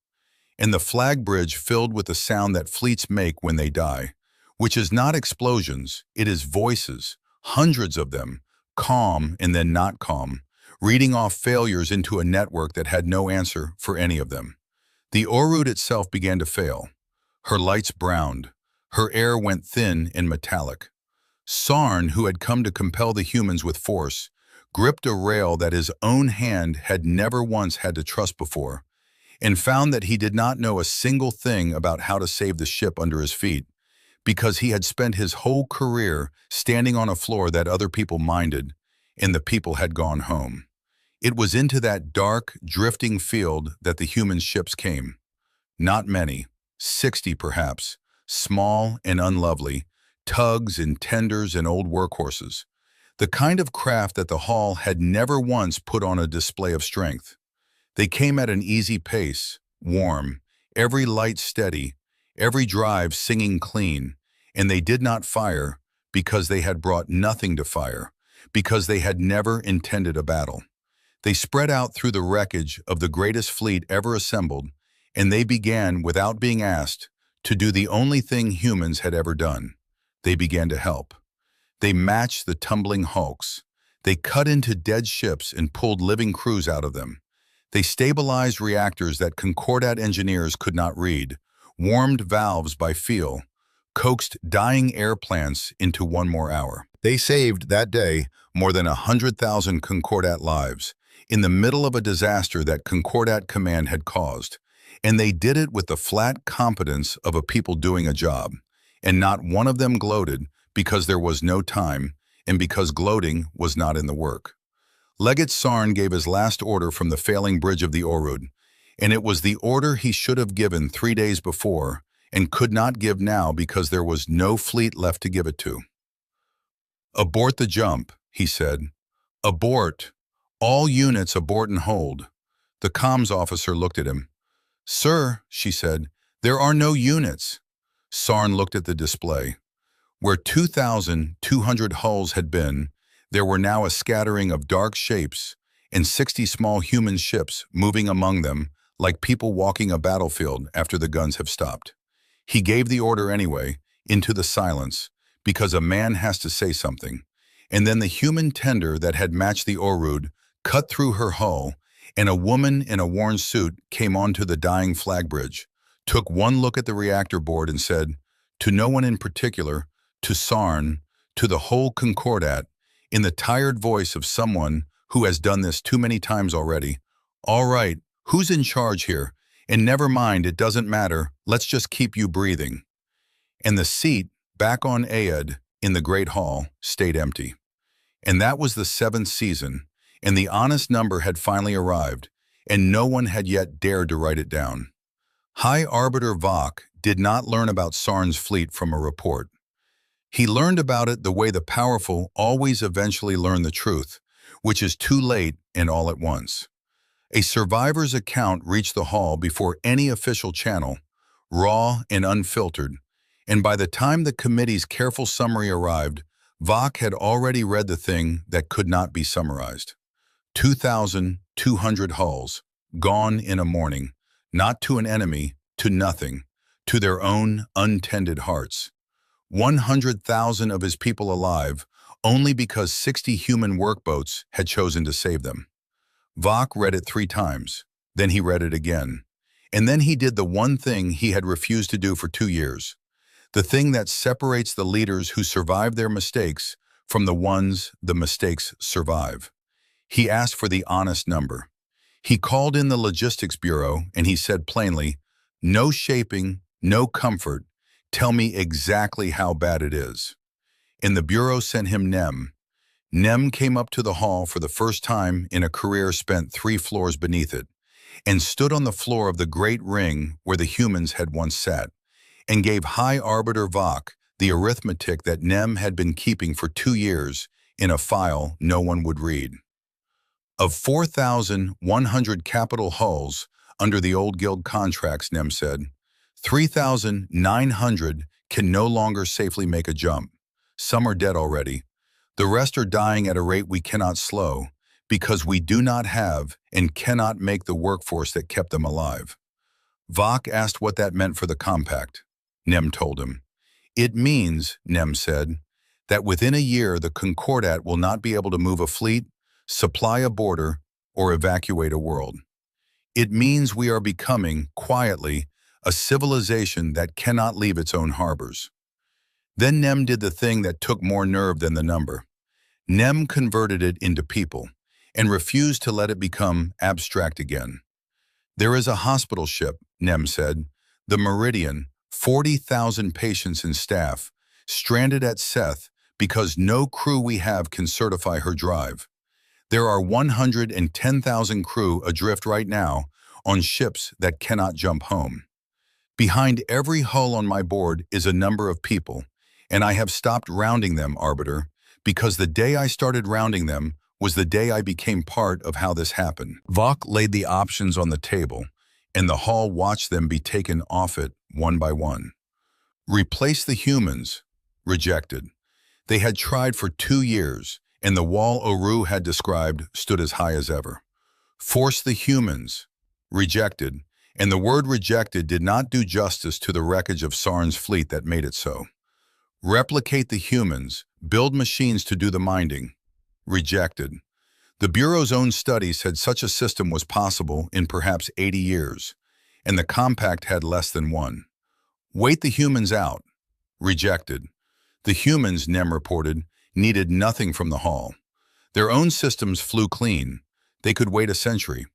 And the flag bridge filled with the sound that fleets make when they die, which is not explosions, it is voices, hundreds of them, calm and then not calm, reading off failures into a network that had no answer for any of them. The Orud itself began to fail. Her lights browned. Her air went thin and metallic. Sarn, who had come to compel the humans with force, gripped a rail that his own hand had never once had to trust before, and found that he did not know a single thing about how to save the ship under his feet, because he had spent his whole career standing on a floor that other people minded, and the people had gone home. It was into that dark, drifting field that the human ships came. Not many, 60 perhaps, small and unlovely, tugs and tenders and old workhorses. The kind of craft that the Hall had never once put on a display of strength. They came at an easy pace, warm, every light steady, every drive singing clean, and they did not fire because they had brought nothing to fire, because they had never intended a battle. They spread out through the wreckage of the greatest fleet ever assembled, and they began, without being asked, to do the only thing humans had ever done. They began to help. They matched the tumbling hulks. They cut into dead ships and pulled living crews out of them. They stabilized reactors that Concordat engineers could not read, warmed valves by feel, coaxed dying air plants into one more hour. They saved, that day, more than 100,000 Concordat lives, in the middle of a disaster that Concordat Command had caused, and they did it with the flat competence of a people doing a job, and not one of them gloated because there was no time, and because gloating was not in the work. Legate Sarn gave his last order from the failing bridge of the Orud, and it was the order he should have given 3 days before, and could not give now because there was no fleet left to give it to. "Abort the jump," he said. "Abort. All units abort and hold." The comms officer looked at him. "Sir," she said, "there are no units." Sarn looked at the display. Where 2,200 hulls had been, there were now a scattering of dark shapes and 60 small human ships moving among them like people walking a battlefield after the guns have stopped. He gave the order anyway, into the silence, because a man has to say something, and then the human tender that had matched the Orud cut through her hull, and a woman in a worn suit came onto the dying flag bridge, took one look at the reactor board and said, to no one in particular, to Sarn, to the whole Concordat, in the tired voice of someone who has done this too many times already, "All right, who's in charge here? And never mind, it doesn't matter, let's just keep you breathing." And the seat, back on Aed, in the Great Hall, stayed empty. And that was the 7th season, and the honest number had finally arrived, and no one had yet dared to write it down. High Arbiter Vach did not learn about Sarn's fleet from a report. He learned about it the way the powerful always eventually learn the truth, which is too late and all at once. A survivor's account reached the hall before any official channel, raw and unfiltered, and by the time the committee's careful summary arrived, Vach had already read the thing that could not be summarized. 2,200 hulls, gone in a morning, not to an enemy, to nothing, to their own untended hearts. 100,000 of his people alive, only because 60 human workboats had chosen to save them. Vok read it 3 times. Then he read it again. And then he did the one thing he had refused to do for 2 years. The thing that separates the leaders who survive their mistakes from the ones the mistakes survive. He asked for the honest number. He called in the logistics bureau and he said plainly, "No shaping, no comfort. Tell me exactly how bad it is." And the bureau sent him Nem. Nem came up to the hall for the first time in a career spent 3 floors beneath it, and stood on the floor of the great ring where the humans had once sat, and gave High Arbiter Vok the arithmetic that Nem had been keeping for 2 years in a file no one would read. Of 4,100 capital hulls under the old guild contracts, Nem said, 3,900 can no longer safely make a jump. Some are dead already. The rest are dying at a rate we cannot slow because we do not have and cannot make the workforce that kept them alive. Vok asked what that meant for the compact. Nem told him. It means, Nem said, that within a year the Concordat will not be able to move a fleet, supply a border, or evacuate a world. It means we are becoming, quietly, a civilization that cannot leave its own harbors. Then Nem did the thing that took more nerve than the number. Nem converted it into people, and refused to let it become abstract again. There is a hospital ship, Nem said, the Meridian, 40,000 patients and staff, stranded at Seth because no crew we have can certify her drive. There are 110,000 crew adrift right now on ships that cannot jump home. Behind every hull on my board is a number of people, and I have stopped rounding them, Arbiter, because the day I started rounding them was the day I became part of how this happened. Vok laid the options on the table, and the hall watched them be taken off it one by one. Replace the humans. Rejected. They had tried for 2 years, and the wall Oru had described stood as high as ever. Force the humans. Rejected, and the word rejected did not do justice to the wreckage of Sarn's fleet that made it so. Replicate the humans, build machines to do the minding. Rejected. The Bureau's own study said such a system was possible in perhaps 80 years, and the compact had less than one. Wait the humans out. Rejected. The humans, Nem reported, needed nothing from the hall. Their own systems flew clean. They could wait a century.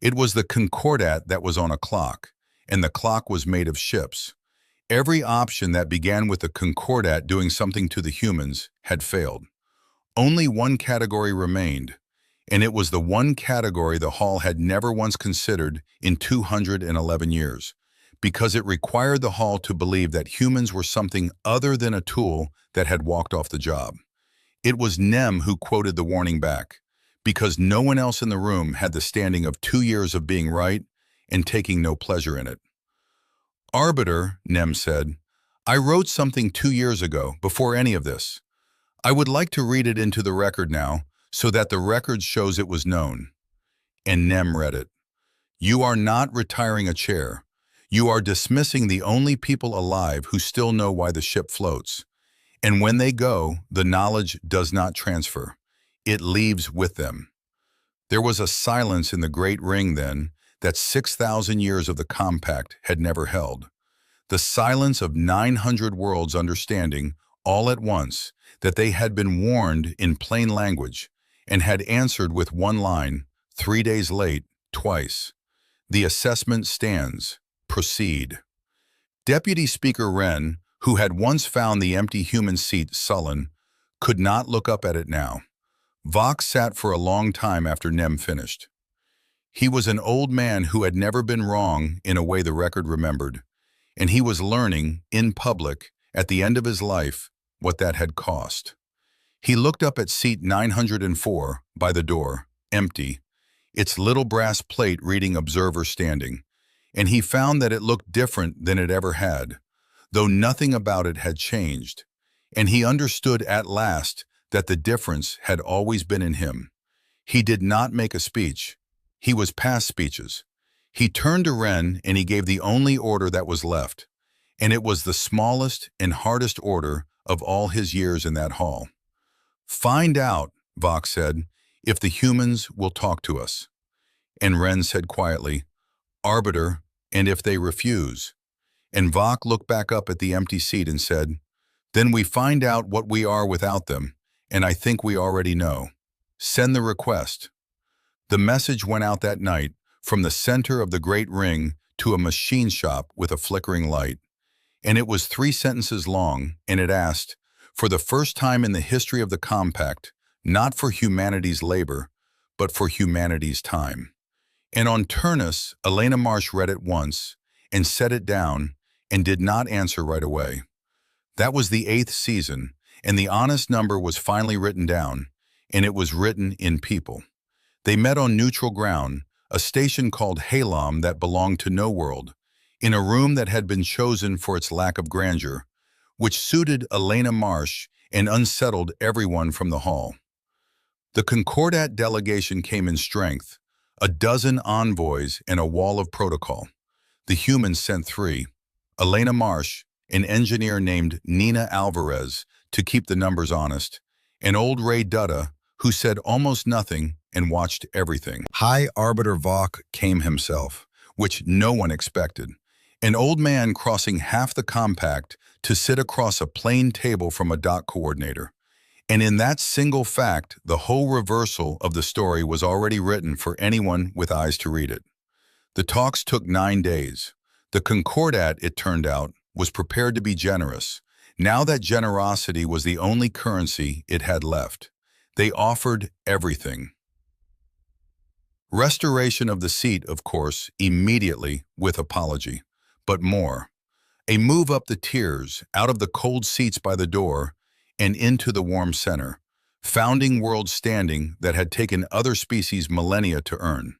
It was the Concordat that was on a clock, and the clock was made of ships. Every option that began with the Concordat doing something to the humans had failed. Only one category remained, and it was the one category the hall had never once considered in 211 years, because it required the hall to believe that humans were something other than a tool that had walked off the job. It was Nem who quoted the warning back, because no one else in the room had the standing of 2 years of being right and taking no pleasure in it. Arbiter, Nem said, I wrote something 2 years ago, before any of this. I would like to read it into the record now, so that the record shows it was known. And Nem read it. You are not retiring a chair. You are dismissing the only people alive who still know why the ship floats. And when they go, the knowledge does not transfer. It leaves with them. There was a silence in the great ring then that 6,000 years of the compact had never held. The silence of 900 worlds understanding, all at once, that they had been warned in plain language and had answered with one line, 3 days late, twice. The assessment stands. Proceed. Deputy Speaker Wren, who had once found the empty human seat sullen, could not look up at it now. Vok sat for a long time after Nem finished. He was an old man who had never been wrong in a way the record remembered, and he was learning, in public, at the end of his life, what that had cost. He looked up at seat 904, by the door, empty, its little brass plate reading observer standing, and he found that it looked different than it ever had, though nothing about it had changed, and he understood at last that the difference had always been in him. He did not make a speech. He was past speeches. He turned to Wren and he gave the only order that was left, and it was the smallest and hardest order of all his years in that hall. Find out, Vok said, if the humans will talk to us. And Ren said quietly, "Arbiter, and if they refuse?" And Vok looked back up at the empty seat and said, "Then we find out what we are without them, and I think we already know. Send the request." The message went out that night from the center of the Great Ring to a machine shop with a flickering light. And it was 3 sentences long, and it asked, for the first time in the history of the compact, not for humanity's labor, but for humanity's time. And on Turnus, Elena Marsh read it once and set it down and did not answer right away. That was the 8th season, and the honest number was finally written down, and it was written in people. They met on neutral ground, a station called Halom that belonged to no world, in a room that had been chosen for its lack of grandeur, which suited Elena Marsh and unsettled everyone from the hall. The Concordat delegation came in strength, a dozen envoys and a wall of protocol. The humans sent 3, Elena Marsh, an engineer named Nina Alvarez, to keep the numbers honest, and old Ray Dutta, who said almost nothing and watched everything. High Arbiter Vok came himself, which no one expected. An old man crossing half the compact to sit across a plain table from a dock coordinator. And in that single fact, the whole reversal of the story was already written for anyone with eyes to read it. The talks took 9 days. The Concordat, it turned out, was prepared to be generous. Now that generosity was the only currency it had left. They offered everything. Restoration of the seat, of course, immediately with apology. But more. A move up the tiers, out of the cold seats by the door, and into the warm center. Founding world standing that had taken other species millennia to earn.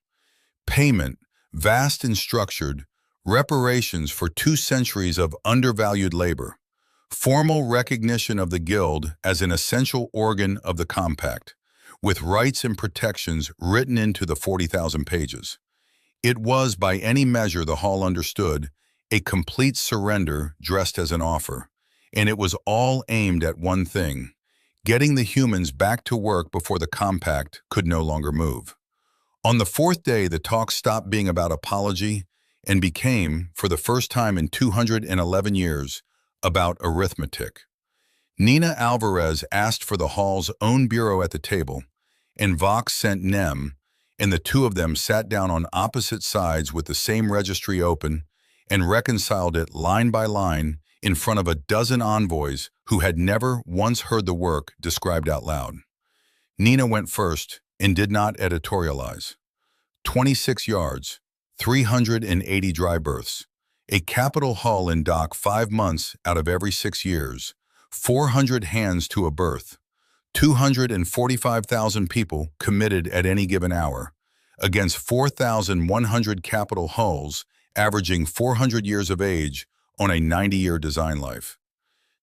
Payment, vast and structured, reparations for 2 centuries of undervalued labor. Formal recognition of the Guild as an essential organ of the compact, with rights and protections written into the 40,000 pages. It was, by any measure the hall understood, a complete surrender dressed as an offer, and it was all aimed at one thing, getting the humans back to work before the compact could no longer move. On the 4th day, the talk stopped being about apology and became, for the first time in 211 years, about arithmetic. Nina Alvarez asked for the hall's own bureau at the table, and Vox sent Nem, and the 2 of them sat down on opposite sides with the same registry open and reconciled it line by line in front of a dozen envoys who had never once heard the work described out loud. Nina went first and did not editorialize. 26 yards, 380 dry berths, a capital hull in dock 5 months out of every 6 years, 400 hands to a berth, 245,000 people committed at any given hour, against 4,100 capital hulls averaging 400 years of age on a 90-year design life.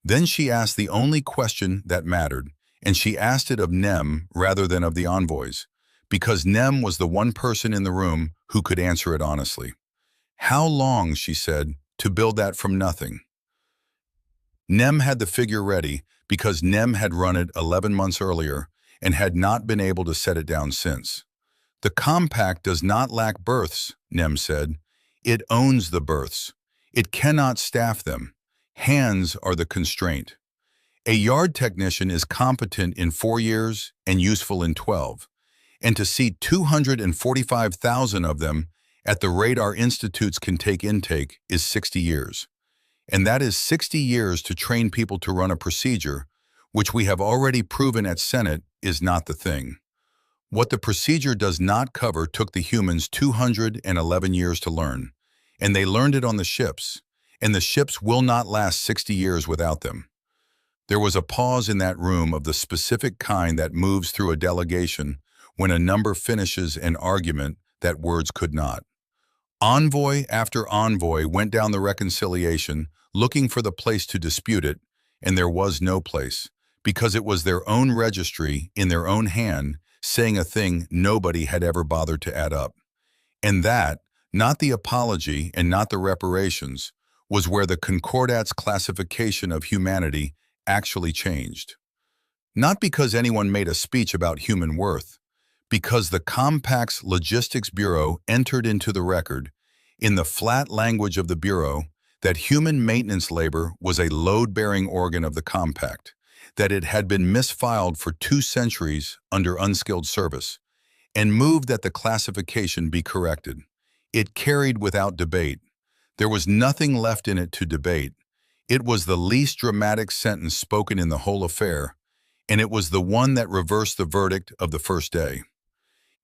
Then she asked the only question that mattered, and she asked it of Nem rather than of the envoys, because Nem was the one person in the room who could answer it honestly. How long, she said, to build that from nothing? Nem had the figure ready because Nem had run it 11 months earlier and had not been able to set it down since. The compact does not lack berths, Nem said. It owns the berths. It cannot staff them. Hands are the constraint. A yard technician is competent in 4 years and useful in 12. And to see 245,000 of them at the rate our institutes can take intake is 60 years. And that is 60 years to train people to run a procedure, which we have already proven at Senate is not the thing. What the procedure does not cover took the humans 211 years to learn, and they learned it on the ships, and the ships will not last 60 years without them. There was a pause in that room of the specific kind that moves through a delegation when a number finishes an argument that words could not. Envoy after envoy went down the reconciliation, looking for the place to dispute it, and there was no place, because it was their own registry in their own hand saying a thing nobody had ever bothered to add up. And that, not the apology and not the reparations, was where the Concordat's classification of humanity actually changed. Not because anyone made a speech about human worth, Because the Compact's Logistics Bureau entered into the record, in the flat language of the Bureau, that human maintenance labor was a load-bearing organ of the Compact, that it had been misfiled for 2 centuries under unskilled service, and moved that the classification be corrected. It carried without debate. There was nothing left in it to debate. It was the least dramatic sentence spoken in the whole affair, and it was the one that reversed the verdict of the first day.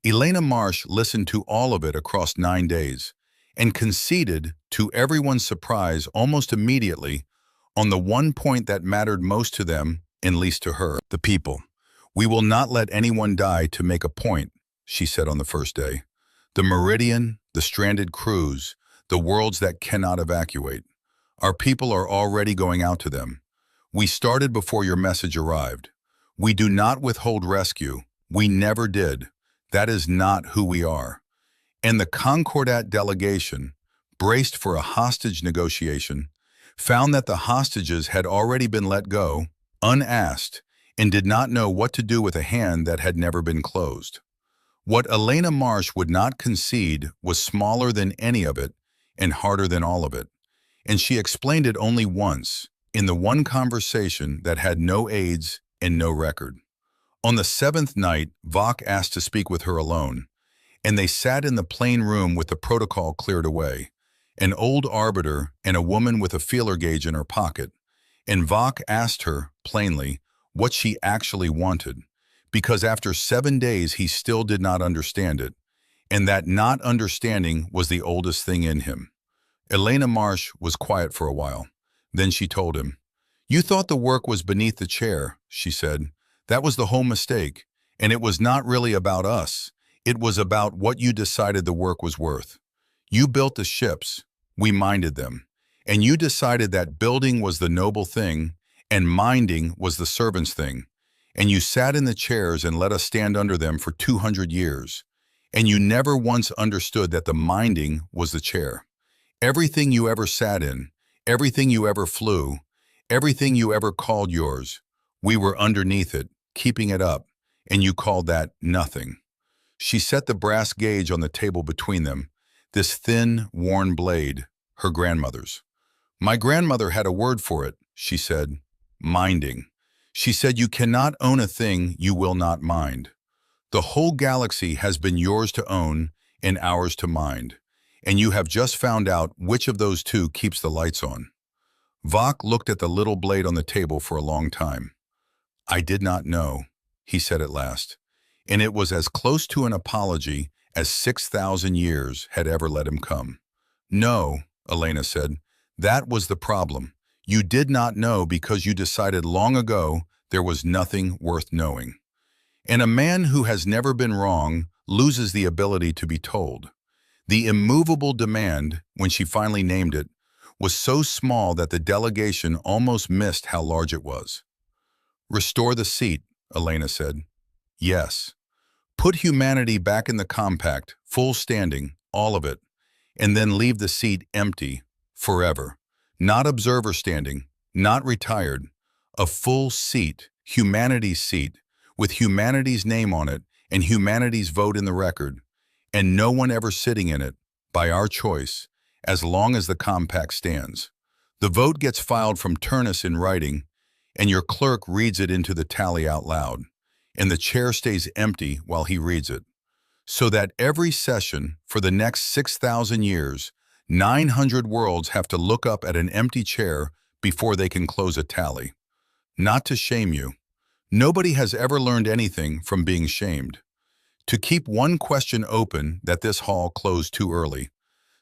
Elena Marsh listened to all of it across 9 days and conceded, to everyone's surprise almost immediately, on the one point that mattered most to them and least to her, the people. "We will not let anyone die to make a point," she said on the first day. "The Meridian, the stranded crews, the worlds that cannot evacuate. Our people are already going out to them. We started before your message arrived. We do not withhold rescue. We never did. That is not who we are." And the Concordat delegation, braced for a hostage negotiation, found that the hostages had already been let go, unasked, and did not know what to do with a hand that had never been closed. What Elena Marsh would not concede was smaller than any of it and harder than all of it. And she explained it only once, in the one conversation that had no aides and no record. On the 7th night, Vach asked to speak with her alone, and they sat in the plain room with the protocol cleared away, an old arbiter and a woman with a feeler gauge in her pocket, and Vach asked her, plainly, what she actually wanted, because after 7 days he still did not understand it, and that not understanding was the oldest thing in him. Elena Marsh was quiet for a while. Then she told him, "You thought the work was beneath the chair," she said. "That was the whole mistake, and it was not really about us. It was about what you decided the work was worth. You built the ships, we minded them, and you decided that building was the noble thing and minding was the servant's thing, and you sat in the chairs and let us stand under them for 200 years, and you never once understood that the minding was the chair. Everything you ever sat in, everything you ever flew, everything you ever called yours, we were underneath it, keeping it up, and you called that nothing." She set the brass gauge on the table between them, this thin, worn blade, her grandmother's. "My grandmother had a word for it," she said, "minding. She said you cannot own a thing you will not mind. The whole galaxy has been yours to own and ours to mind, and you have just found out which of those two keeps the lights on." Vach looked at the little blade on the table for a long time. "I did not know," he said at last, and it was as close to an apology as 6,000 years had ever let him come. "No," Elena said, "that was the problem. You did not know because you decided long ago there was nothing worth knowing. And a man who has never been wrong loses the ability to be told. The immovable demand, when she finally named it, was so small that the delegation almost missed how large it was. "Restore the seat," Elena said. "Yes. Put humanity back in the Compact, full standing, all of it, and then leave the seat empty, forever. Not observer standing, not retired. A full seat, humanity's seat, with humanity's name on it and humanity's vote in the record, and no one ever sitting in it, by our choice, as long as the Compact stands. The vote gets filed from Turnus in writing, and your clerk reads it into the tally out loud, and the chair stays empty while he reads it. So that every session, for the next 6,000 years, 900 worlds have to look up at an empty chair before they can close a tally. Not to shame you. Nobody has ever learned anything from being shamed. To keep one question open that this hall closed too early.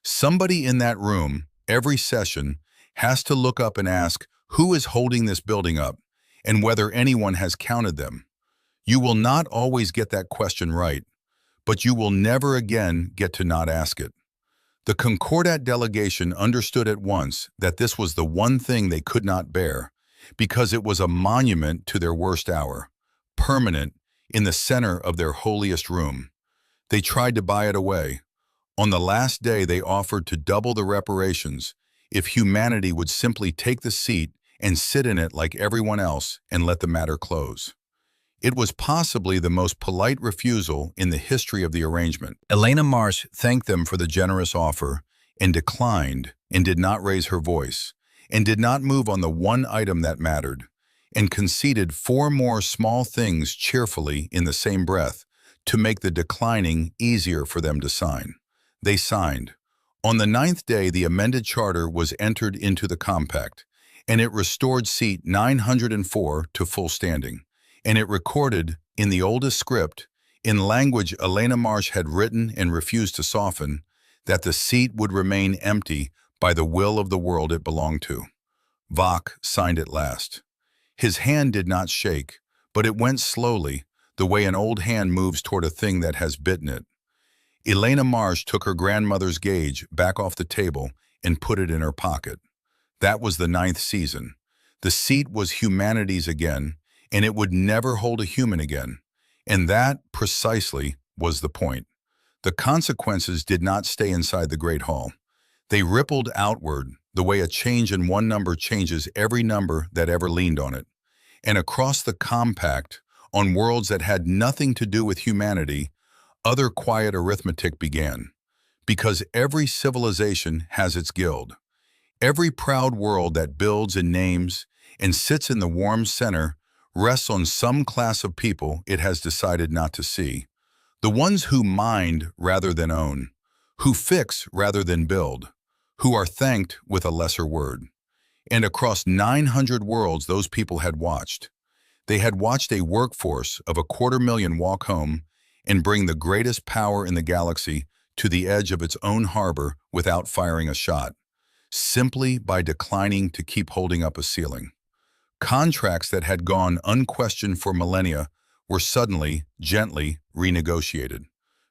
Somebody in that room, every session, has to look up and ask who is holding this building up and whether anyone has counted them. You will not always get that question right, but you will never again get to not ask it. The Concordat delegation understood at once that this was the one thing they could not bear, because it was a monument to their worst hour, permanent, in the center of their holiest room. They tried to buy it away. On the last day they offered to double the reparations if humanity would simply take the seat and sit in it like everyone else and let the matter close. It was possibly the most polite refusal in the history of the arrangement. Elena Marsh thanked them for the generous offer and declined and did not raise her voice and did not move on the one item that mattered and conceded 4 more small things cheerfully in the same breath to make the declining easier for them to sign. They signed. On the 9th day, the amended charter was entered into the compact, and it restored seat 904 to full standing. And it recorded, in the oldest script, in language Elena Marsh had written and refused to soften, that the seat would remain empty by the will of the world it belonged to. Vach signed at last. His hand did not shake, but it went slowly, the way an old hand moves toward a thing that has bitten it. Elena Marsh took her grandmother's gauge back off the table and put it in her pocket. That was the 9th season. The seat was humanity's again, and it would never hold a human again. And that, precisely, was the point. The consequences did not stay inside the Great Hall. They rippled outward, the way a change in one number changes every number that ever leaned on it. And across the compact, on worlds that had nothing to do with humanity, other quiet arithmetic began. Because every civilization has its guild. Every proud world that builds and names and sits in the warm center rests on some class of people it has decided not to see. The ones who mind rather than own, who fix rather than build, who are thanked with a lesser word. And across 900 worlds those people had watched. They had watched a workforce of 250,000 walk home and bring the greatest power in the galaxy to the edge of its own harbor without firing a shot, simply by declining to keep holding up a ceiling. Contracts that had gone unquestioned for millennia were suddenly, gently, renegotiated.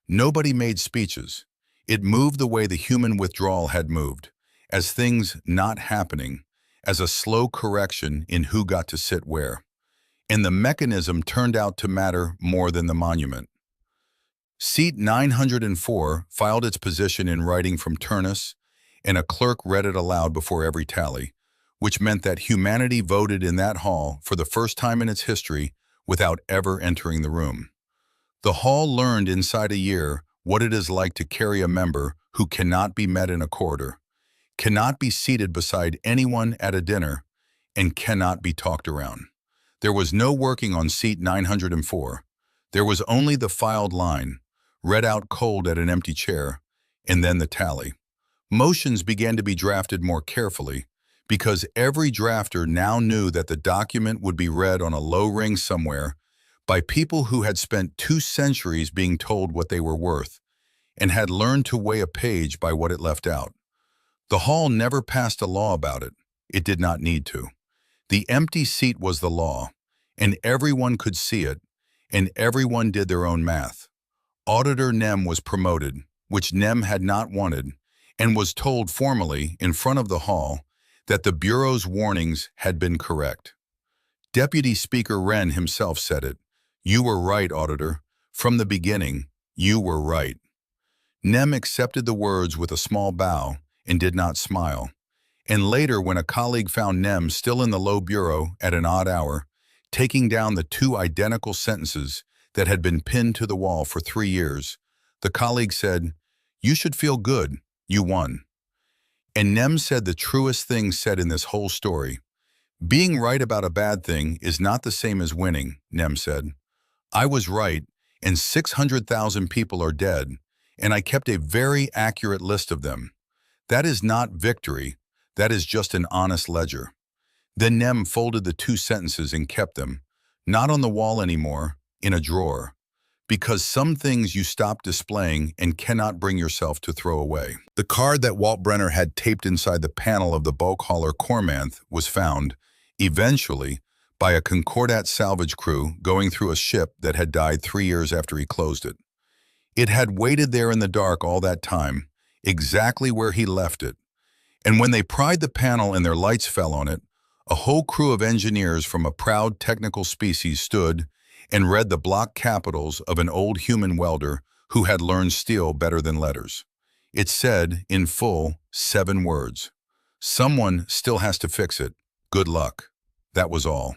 Nobody made speeches. It moved the way the human withdrawal had moved, as things not happening, as a slow correction in who got to sit where. And the mechanism turned out to matter more than the monument. Seat 904 filed its position in writing from Turnus, and a clerk read it aloud before every tally, which meant that humanity voted in that hall for the first time in its history without ever entering the room. The hall learned inside a year what it is like to carry a member who cannot be met in a corridor, cannot be seated beside anyone at a dinner, and cannot be talked around. There was no working on seat 904. There was only the filed line, read out cold at an empty chair, and then the tally. Motions began to be drafted more carefully, because every drafter now knew that the document would be read on a low ring somewhere by people who had spent 2 centuries being told what they were worth, and had learned to weigh a page by what it left out. The hall never passed a law about it. It did not need to. The empty seat was the law, and everyone could see it, and everyone did their own math. Auditor Nem was promoted, which Nem had not wanted, and was told formally in front of the hall that the Bureau's warnings had been correct. Deputy Speaker Wren himself said it. "You were right, Auditor. From the beginning, you were right." Nem accepted the words with a small bow and did not smile. And later, when a colleague found Nem still in the low bureau at an odd hour, taking down the 2 identical sentences that had been pinned to the wall for 3 years, the colleague said, "You should feel good. You won." And Nem said the truest thing said in this whole story. "Being right about a bad thing is not the same as winning," Nem said. "I was right, and 600,000 people are dead, and I kept a very accurate list of them. That is not victory. That is just an honest ledger." Then Nem folded the 2 sentences and kept them, not on the wall anymore, in a drawer, because some things you stop displaying and cannot bring yourself to throw away. The card that Walt Brenner had taped inside the panel of the bulk hauler Cormanth was found, eventually, by a Concordat salvage crew going through a ship that had died 3 years after he closed it. It had waited there in the dark all that time, exactly where he left it. And when they pried the panel and their lights fell on it, a whole crew of engineers from a proud technical species stood and read the block capitals of an old human welder who had learned steel better than letters. It said, in full, 7 words. "Someone still has to fix it. Good luck." That was all.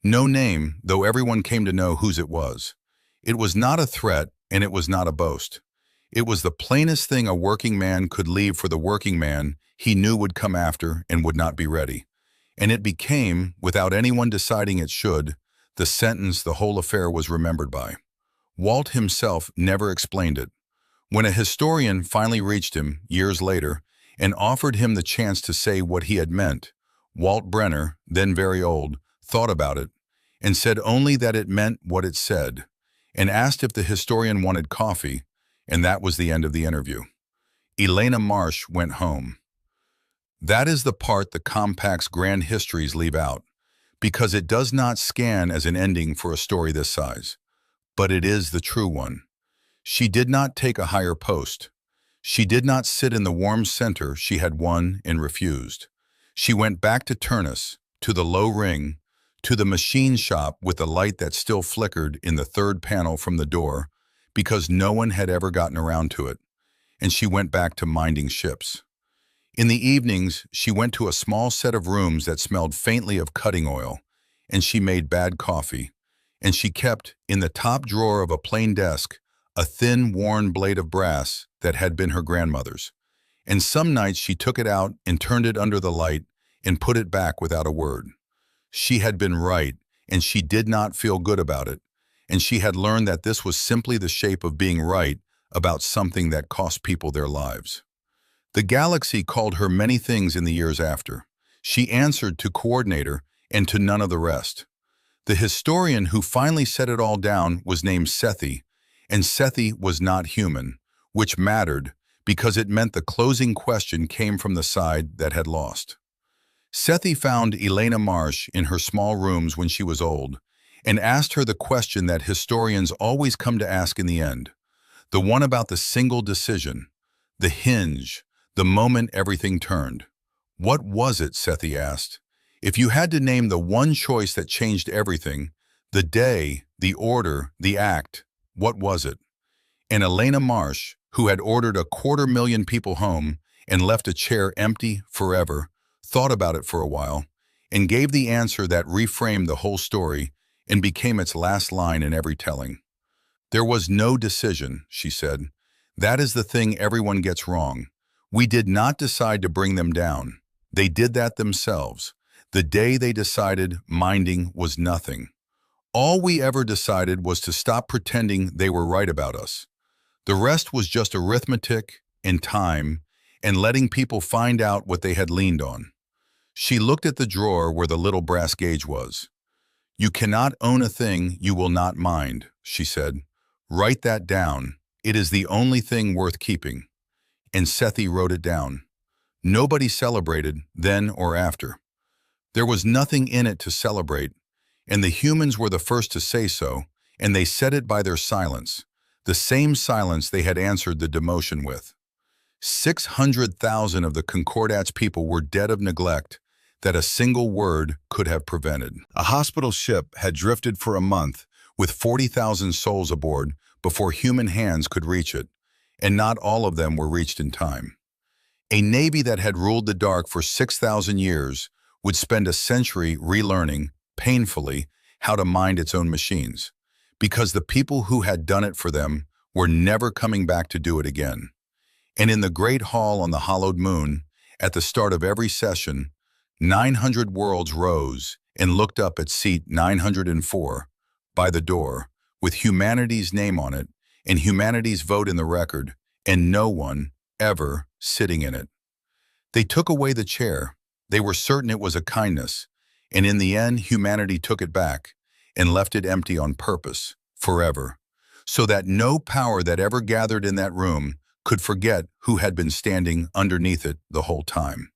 No name, though everyone came to know whose it was. It was not a threat, and it was not a boast. It was the plainest thing a working man could leave for the working man he knew would come after and would not be ready. And it became, without anyone deciding it should, the sentence the whole affair was remembered by. Walt himself never explained it. When a historian finally reached him, years later, and offered him the chance to say what he had meant, Walt Brenner, then very old, thought about it, and said only that it meant what it said, and asked if the historian wanted coffee, and that was the end of the interview. Elena Marsh went home. That is the part the Compact's grand histories leave out, because it does not scan as an ending for a story this size. But it is the true one. She did not take a higher post. She did not sit in the warm center she had won and refused. She went back to Turnus, to the low ring, to the machine shop with the light that still flickered in the third panel from the door, because no one had ever gotten around to it, and she went back to minding ships. In the evenings, she went to a small set of rooms that smelled faintly of cutting oil, and she made bad coffee, and she kept, in the top drawer of a plain desk, a thin, worn blade of brass that had been her grandmother's. And some nights she took it out and turned it under the light and put it back without a word. She had been right, and she did not feel good about it, and she had learned that this was simply the shape of being right about something that cost people their lives. The galaxy called her many things in the years after. She answered to coordinator and to none of the rest. The historian who finally set it all down was named Sethi, and Sethi was not human, which mattered because it meant the closing question came from the side that had lost. Sethi found Elena Marsh in her small rooms when she was old and asked her the question that historians always come to ask in the end, the one about the single decision, the hinge, the moment everything turned. What was it, Sethi asked? If you had to name the one choice that changed everything, the day, the order, the act, what was it? And Elena Marsh, who had ordered 250,000 people home and left a chair empty forever, thought about it for a while, and gave the answer that reframed the whole story and became its last line in every telling. There was no decision, she said. That is the thing everyone gets wrong. We did not decide to bring them down. They did that themselves. The day they decided minding was nothing. All we ever decided was to stop pretending they were right about us. The rest was just arithmetic and time and letting people find out what they had leaned on. She looked at the drawer where the little brass gauge was. You cannot own a thing you will not mind, she said. Write that down. It is the only thing worth keeping. And Sethi wrote it down. Nobody celebrated, then or after. There was nothing in it to celebrate, and the humans were the first to say so, and they said it by their silence, the same silence they had answered the demotion with. 600,000 of the Concordat's people were dead of neglect that a single word could have prevented. A hospital ship had drifted for a month with 40,000 souls aboard before human hands could reach it, and not all of them were reached in time. A navy that had ruled the dark for 6,000 years would spend a century relearning, painfully, how to mind its own machines, because the people who had done it for them were never coming back to do it again. And in the great hall on the hollowed moon, at the start of every session, 900 worlds rose and looked up at seat 904, by the door, with humanity's name on it and humanity's vote in the record, and no one, ever, sitting in it. They took away the chair. They were certain it was a kindness, and in the end humanity took it back and left it empty on purpose, forever, so that no power that ever gathered in that room could forget who had been standing underneath it the whole time.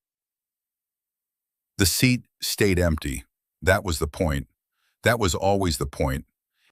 The seat stayed empty. That was the point. That was always the point.